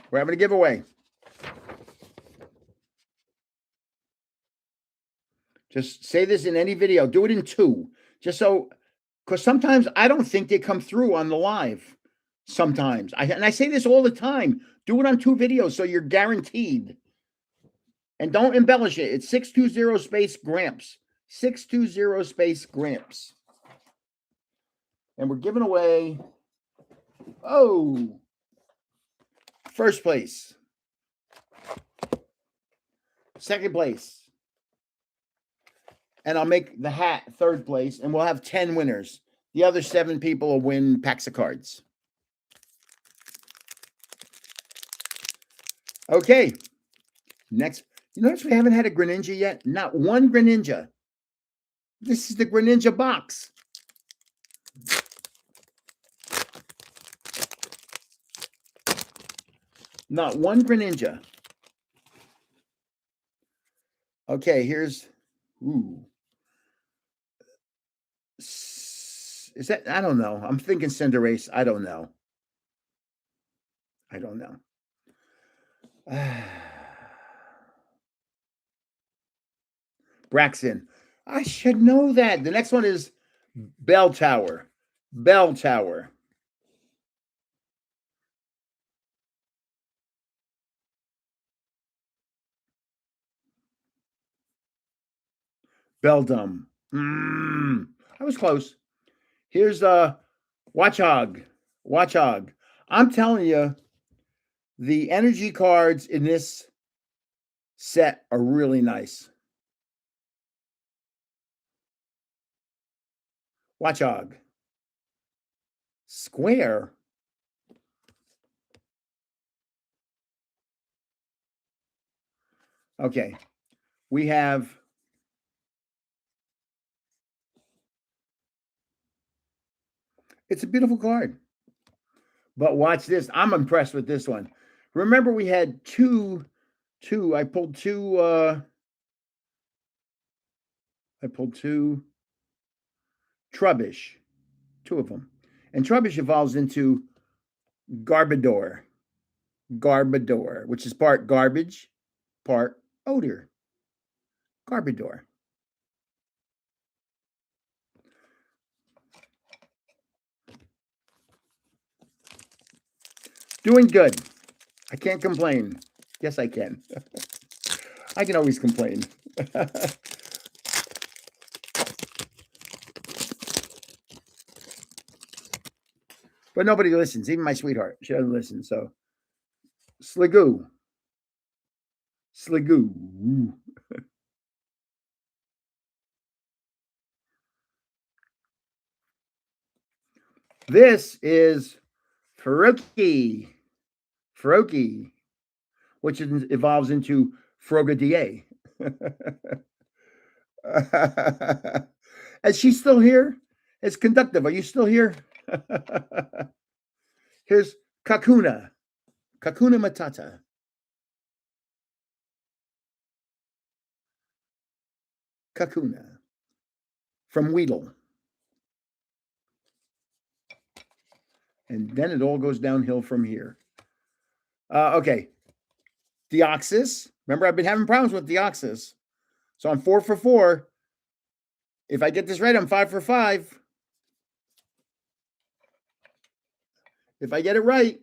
We're having a giveaway. Just say this in any video. Do it in 2. Just so, because sometimes I don't think they come through on the live. Sometimes. And I say this all the time. Do it on 2 videos so you're guaranteed. And don't embellish it. It's 620 space Gramps. 620 space Gramps. And we're giving away, first place. Second place. And I'll make the hat 3rd place, and we'll have 10 winners. The other 7 people will win packs of cards. Okay. Next. You notice we haven't had a Greninja yet? Not one Greninja. This is the Greninja box. Not one Greninja. Okay, here's... Ooh. Is that... I don't know. I'm thinking Cinderace. I don't know. Braxton. I should know that. The next one is Bell Tower. Bell Tower. Beldum. I was close. Here's Watchog. Watchog. I'm telling you, the energy cards in this set are really nice. Watchog. Square. Okay. We have it's a beautiful card. But watch this. I'm impressed with this one. Remember we had two I pulled two Trubbish. 2 of them. And Trubbish evolves into Garbodor. Garbodor, which is part garbage, part odor. Garbodor. Doing good. I can't complain. Yes, I can. I can always complain. But nobody listens. Even my sweetheart. She doesn't listen. So, Sliggoo. Sliggoo. This is Froakie. Froakie, which evolves into Frogadier. Is she still here? It's conductive. Are you still here? Here's Kakuna. Kakuna Matata. Kakuna. From Weedle. And then it all goes downhill from here. Okay. Deoxys. Remember, I've been having problems with Deoxys. So I'm 4 for 4. If I get this right, I'm 5 for 5. If I get it right,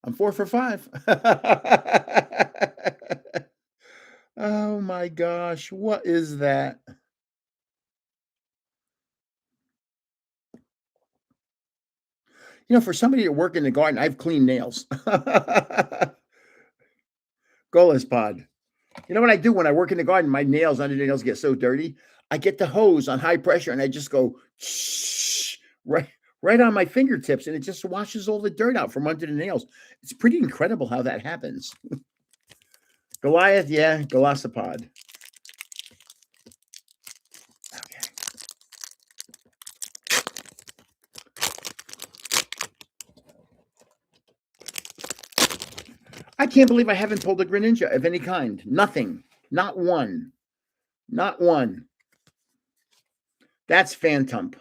I'm 4 for 5. Oh my gosh, what is that? You know, for somebody to work in the garden, I have clean nails. Golas pod. You know what I do when I work in the garden? My nails, under the nails get so dirty. I get the hose on high pressure and I just go right, right on my fingertips, and it just washes all the dirt out from under the nails. It's pretty incredible how that happens. Goliath, yeah, Golosopod. Okay. I can't believe I haven't pulled a Greninja of any kind. Nothing. Not one. Not one. That's Phantump.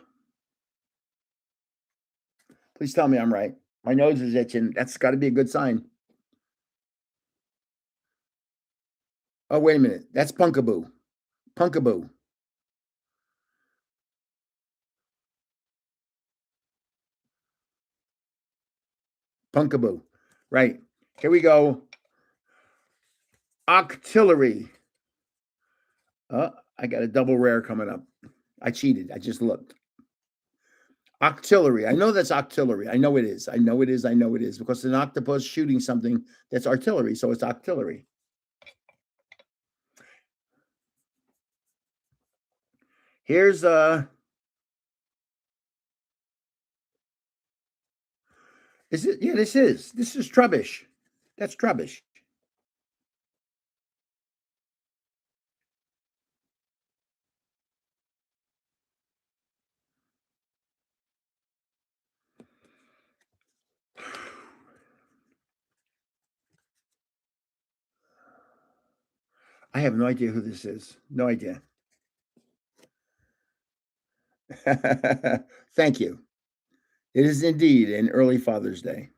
Please tell me I'm right. My nose is itching. That's got to be a good sign. Oh, wait a minute. That's Punkaboo. Punkaboo. Punkaboo. Right. Here we go. Octillery. I got a double rare coming up. I cheated. I just looked. Octillery. I know that's Octillery. I know it is. I know it is. I know it is. Because it's an octopus shooting something that's artillery. So it's Octillery. Here's is it? Yeah, this is Trubbish. That's Trubbish. I have no idea who this is. No idea. Thank you. It is indeed an early Father's Day.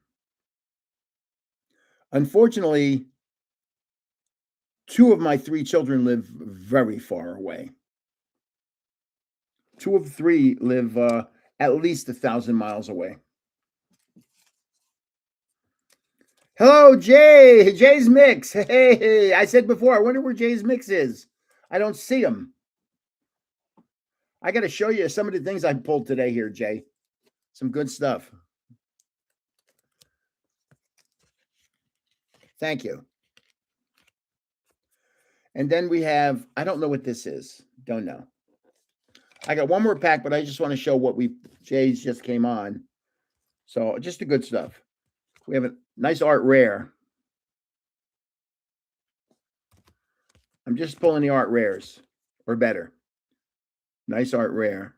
Unfortunately, 2 of my 3 children live very far away. 2 of 3 live at least 1,000 miles away. Hello, Jay. Jay's Mix. Hey, I said before, I wonder where Jay's Mix is. I don't see him. I got to show you some of the things I pulled today here, Jay. Some good stuff. Thank you. And then we have, I don't know what this is. Don't know. I got one more pack, but I just want to show what Jay's just came on. So just the good stuff. We have a nice art rare. I'm just pulling the art rares or better. Nice art rare.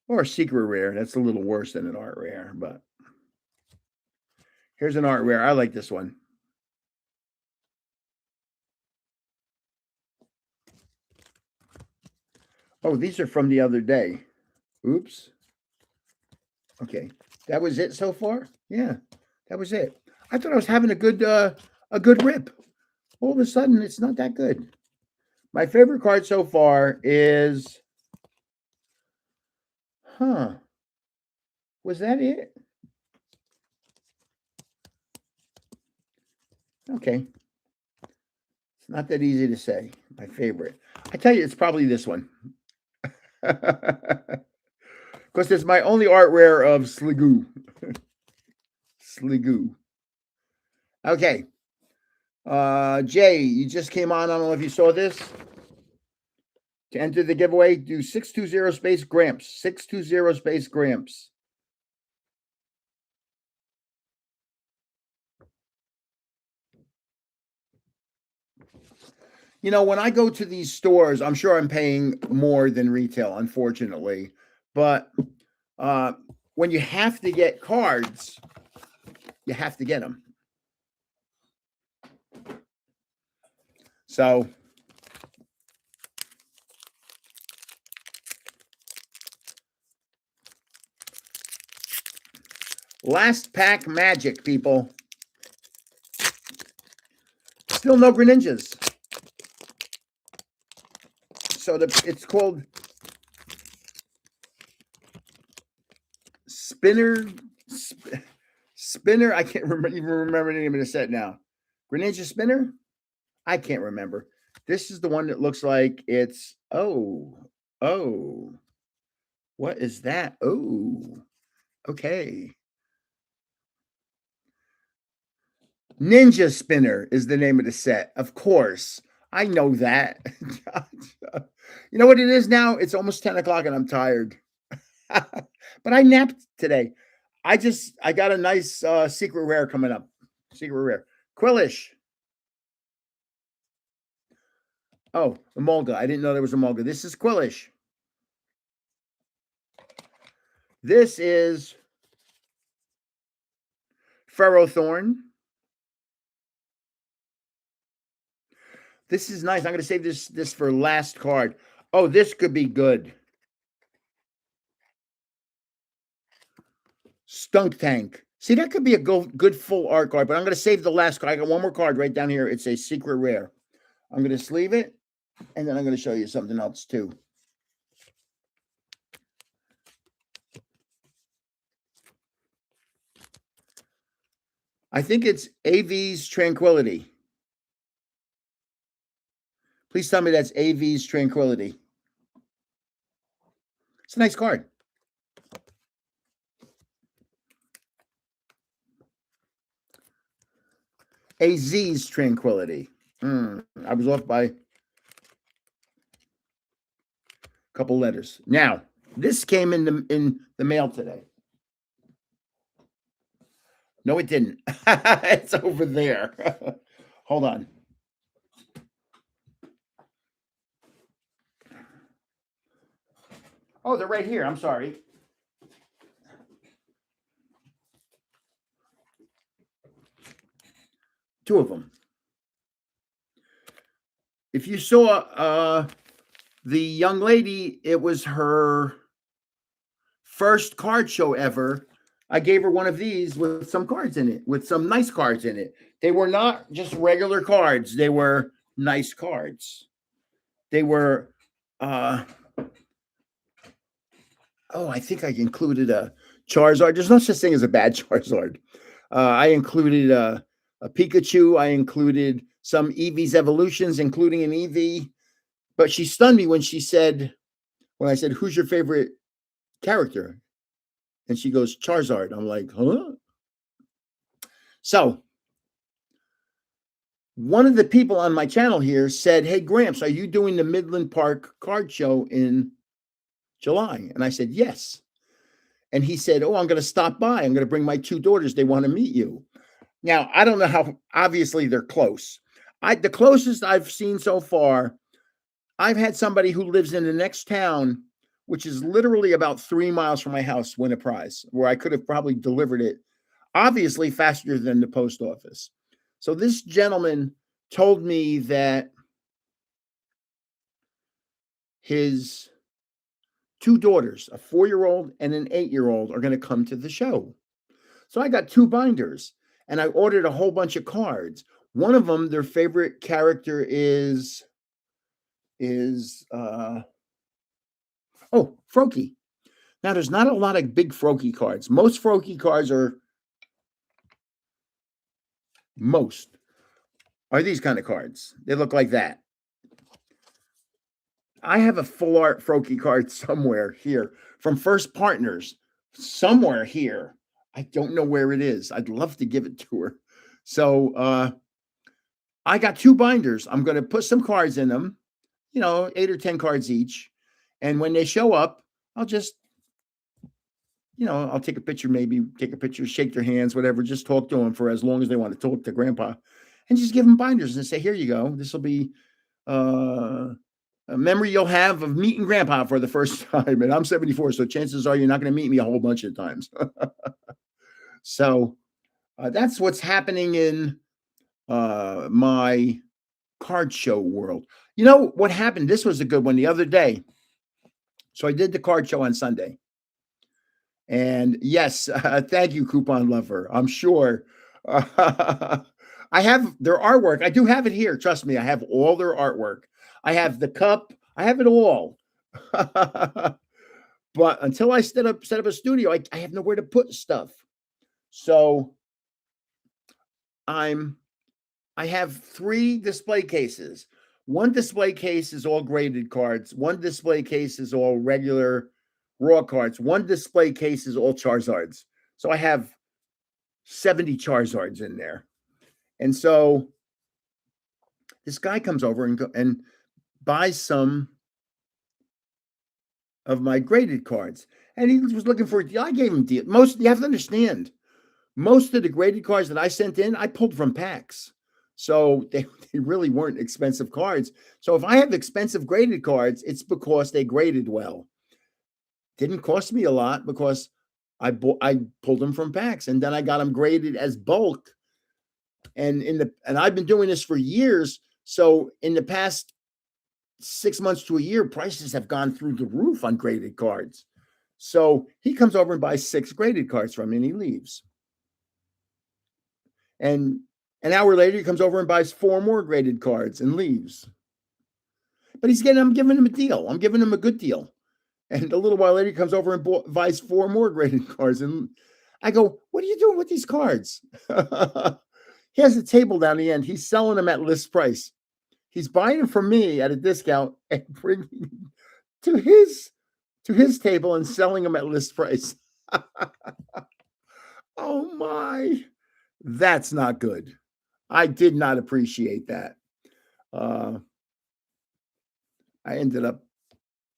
Or a secret rare. That's a little worse than an art rare, but here's an art rare. I like this one. Oh, these are from the other day. Oops. Okay. That was it so far? Yeah, that was it. I thought I was having a good rip. All of a sudden, it's not that good. My favorite card so far is, was that it? Okay. It's not that easy to say. My favorite. I tell you, it's probably this one. Because it's my only art rare of Sliggoo. Sliggoo. Okay. Jay, you just came on. I don't know if you saw this. To enter the giveaway, do 620 space Gramps. 620 space Gramps. You know, when I go to these stores, I'm sure I'm paying more than retail, unfortunately. But when you have to get cards, you have to get them. So last pack magic, people. Still no Greninjas. So it's called Spinner. Spinner. I can't even remember the name of the set now. Greninja Spinner. I can't remember. This is the one that looks like it's oh. What is that? Oh, okay. Ninja Spinner is the name of the set. Of course. I know that. You know what it is now? It's almost 10 o'clock and I'm tired. But I napped today. I got a nice secret rare coming up. Secret rare. Quillish. Oh, Emolga. I didn't know there was Emolga. This is Quillish. This is Ferrothorn. This is nice. I'm going to save this for last card. Oh, this could be good. Stunk Tank. See, that could be a good full art card, but I'm going to save the last card. I got one more card right down here. It's a secret rare. I'm going to sleeve it, and then I'm going to show you something else too. I think it's AV's Tranquility. Please tell me that's AV's Tranquility. It's a nice card. AZ's Tranquility. I was off by a couple letters. Now, this came in the mail today. No, it didn't. It's over there. Hold on. Oh, they're right here. I'm sorry. Two of them. If you saw the young lady, it was her first card show ever. I gave her one of these with some cards in it, with some nice cards in it. They were not just regular cards. They were nice cards. They were, I think I included a Charizard. There's no such thing as a bad Charizard. I included a Pikachu. I included some Eevee's evolutions, including an Eevee. But she stunned me when I said, who's your favorite character? And she goes, Charizard. I'm like, huh? So one of the people on my channel here said, hey, Gramps, are you doing the Midland Park card show in July? And I said, yes. And he said, oh, I'm going to stop by. I'm going to bring my two daughters. They want to meet you. Now, I don't know how, obviously they're close. The closest I've seen so far, I've had somebody who lives in the next town, which is literally about 3 miles from my house, win a prize, where I could have probably delivered it, obviously faster than the post office. So this gentleman told me that his two daughters, a 4-year-old and an 8-year-old, are going to come to the show. So I got 2 binders, and I ordered a whole bunch of cards. One of them, their favorite character is Froakie. Now, there's not a lot of big Froakie cards. Most Froakie cards are these kind of cards. They look like that. I have a full art Froakie card somewhere here from First Partners, somewhere here. I don't know where it is. I'd love to give it to her. So I got 2 binders. I'm going to put some cards in them, 8 or 10 cards each. And when they show up, I'll just, I'll take a picture, shake their hands, whatever, just talk to them for as long as they want to talk to Grandpa, and just give them binders and say, here you go. This will be a memory you'll have of meeting Grandpa for the first time. And I'm 74, so chances are you're not going to meet me a whole bunch of times. So that's what's happening in my card show world. You know what happened? This was a good one the other day. So I did the card show on Sunday. And yes, thank you, Coupon Lover. I'm sure. I have their artwork. I do have it here. Trust me, I have all their artwork. I have the cup. I have it all. But until I set up a studio, I have nowhere to put stuff. So I have 3 display cases. One display case is all graded cards. One display case is all regular raw cards. One display case is all Charizards. So I have 70 Charizards in there. And so this guy comes over and buys some of my graded cards. And he was looking for a deal. I gave him a deal. You have to understand, most of the graded cards that I sent in, I pulled from packs. So they really weren't expensive cards. So if I have expensive graded cards, it's because they graded well. Didn't cost me a lot because I pulled them from packs, and then I got them graded as bulk. And I've been doing this for years. So in the past 6 months to a year, prices have gone through the roof on graded cards. So he comes over and buys 6 graded cards from me, and he leaves. And an hour later, he comes over and buys 4 more graded cards and leaves. But I'm giving him a deal. I'm giving him a good deal. And a little while later, he comes over and buys 4 more graded cards. And I go, what are you doing with these cards? He has a table down the end. He's selling them at list price. He's buying them from me at a discount and bringing them to his table and selling them at list price. Oh my, that's not good. I did not appreciate that. I ended up,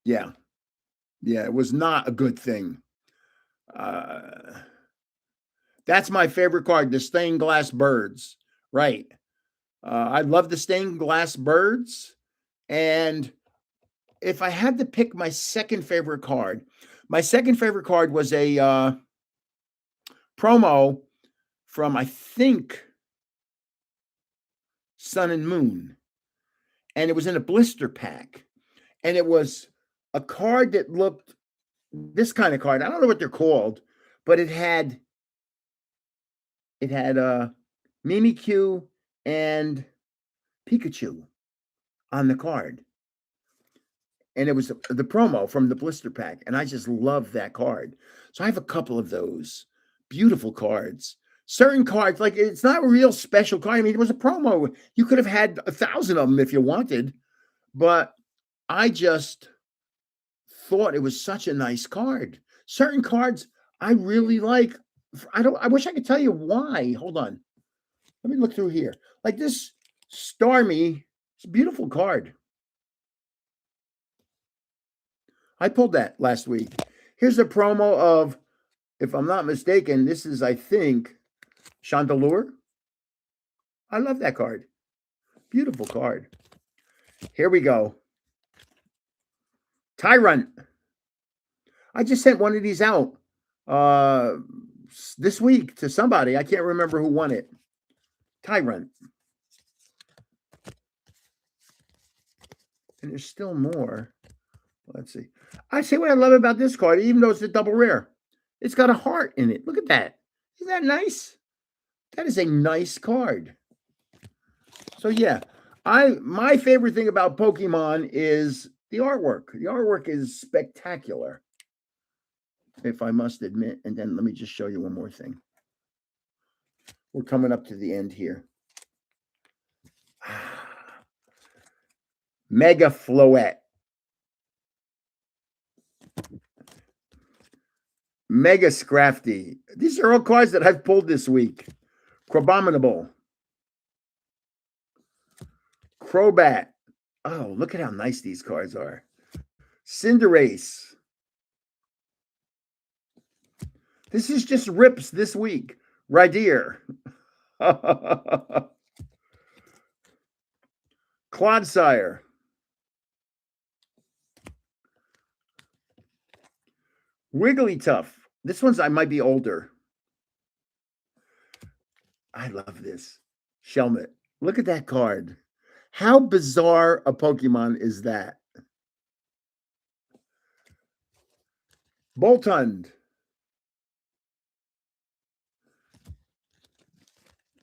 yeah, it was not a good thing. That's my favorite card, the stained glass birds. Right. I love the stained glass birds. And if I had to pick my second favorite card was a promo from, I think, Sun and Moon. And it was in a blister pack. And it was a card that looked this kind of card. I don't know what they're called, but it had Mimikyu and Pikachu on the card. And it was the promo from the blister pack. And I just love that card. So I have a couple of those beautiful cards. Certain cards, like, it's not a real special card. I mean, it was a promo. You could have had 1,000 of them if you wanted. But I just thought it was such a nice card. Certain cards I really like. I wish I could tell you why. Hold on. Let me look through here. Like this Starmie, it's a beautiful card. I pulled that last week. Here's a promo of, if I'm not mistaken, this is, I think, Chandelure. I love that card. Beautiful card. Here we go. Tyrant. I just sent one of these out this week to somebody. I can't remember who won it. Tyrant. And there's still more. Let's see. I say what I love about this card, even though it's a double rare. It's got a heart in it. Look at that. Isn't that nice? That is a nice card. So yeah, my favorite thing about Pokemon is the artwork. The artwork is spectacular, if I must admit. And then let me just show you one more thing. We're coming up to the end here. Mega Floette. Mega Scrafty. These are all cards that I've pulled this week. Crabominable. Crobat. Oh, look at how nice these cards are. Cinderace. This is just rips this week. Rydier. Clodsire. Wigglytuff. This one's, I might be older. I love this. Shelmet. Look at that card. How bizarre a Pokemon is that? Boltund.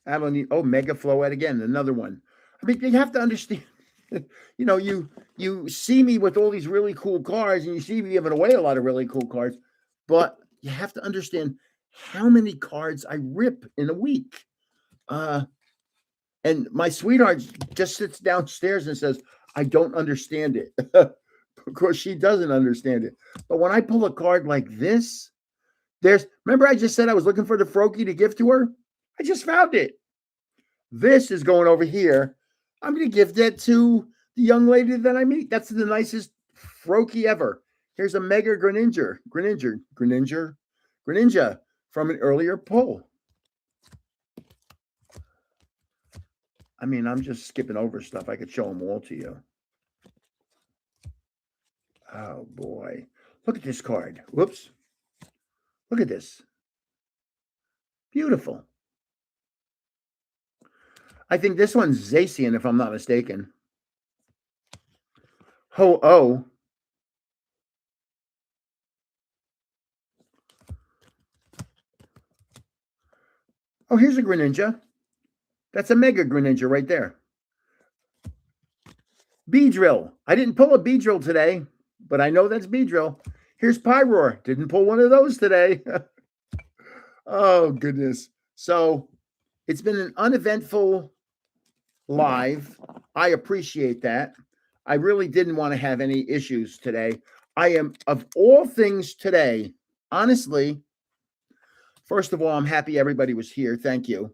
I don't need. Oh, Mega Floette again, another one. I mean, you have to understand. You know, you see me with all these really cool cards, and you see me giving away a lot of really cool cards, but you have to understand how many cards I rip in a week. And my sweetheart just sits downstairs and says, "I don't understand it." Of course, she doesn't understand it. But when I pull a card like this, remember I just said I was looking for the Froakie to give to her? I just found it. This is going over here. I'm going to give that to the young lady that I meet. That's the nicest Froakie ever. Here's a Mega Greninja from an earlier pull. I mean, I'm just skipping over stuff. I could show them all to you. Oh, boy. Look at this card. Whoops. Look at this. Beautiful. I think this one's Zacian, if I'm not mistaken. Ho-Oh. Oh, here's a Greninja. That's a Mega Greninja right there. Beedrill. I didn't pull a Beedrill today, but I know that's Beedrill. Here's Pyroar. Didn't pull one of those today. Oh, goodness. So it's been an uneventful live. I appreciate that. I really didn't want to have any issues today. I am, of all things today, honestly, first of all, I'm happy everybody was here. Thank you.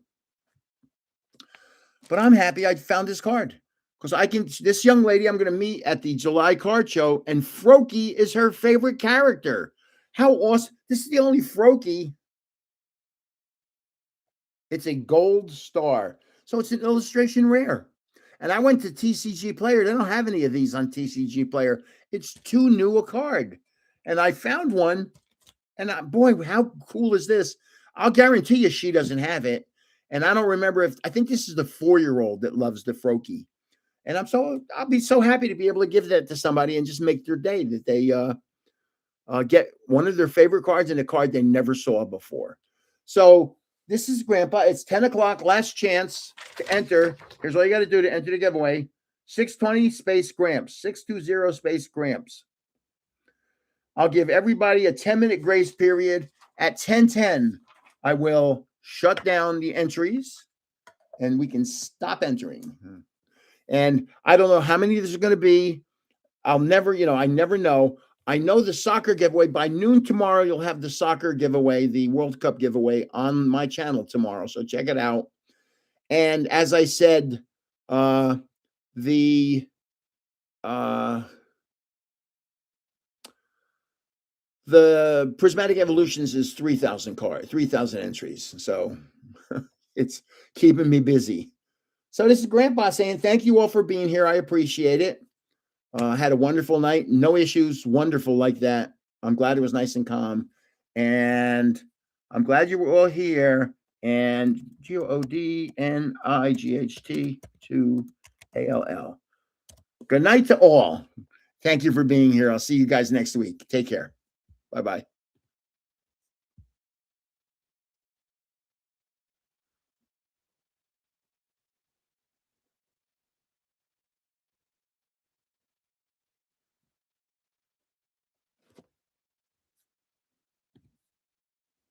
But I'm happy I found this card because this young lady I'm going to meet at the July card show, and Froakie is her favorite character. How awesome. This is the only Froakie. It's a gold star. So it's an illustration rare. And I went to TCG Player. They don't have any of these on TCG Player. It's too new a card. And I found one. And boy, how cool is this? I'll guarantee you she doesn't have it. And I don't remember I think this is the 4-year-old that loves the Froakie. And I'll be so happy to be able to give that to somebody and just make their day that they get one of their favorite cards and a card they never saw before. So this is Grandpa. It's 10 o'clock. Last chance to enter. Here's all you got to do to enter the giveaway. 620 space Gramps. 620 space Gramps. I'll give everybody a 10-minute grace period. At 10:10, I will shut down the entries and we can stop entering. And I don't know how many there's going to be. I never know. I know the soccer giveaway by noon tomorrow. You'll have the soccer giveaway, the World Cup giveaway on my channel tomorrow. So check it out. And as I said, the Prismatic Evolutions is 3,000 entries. So it's keeping me busy. So this is Grandpa saying thank you all for being here. I appreciate it. Had a wonderful night. No issues. Wonderful like that. I'm glad it was nice and calm. And I'm glad you were all here. And GODNIGHT2ALL. Good night to all. Thank you for being here. I'll see you guys next week. Take care. Bye-bye.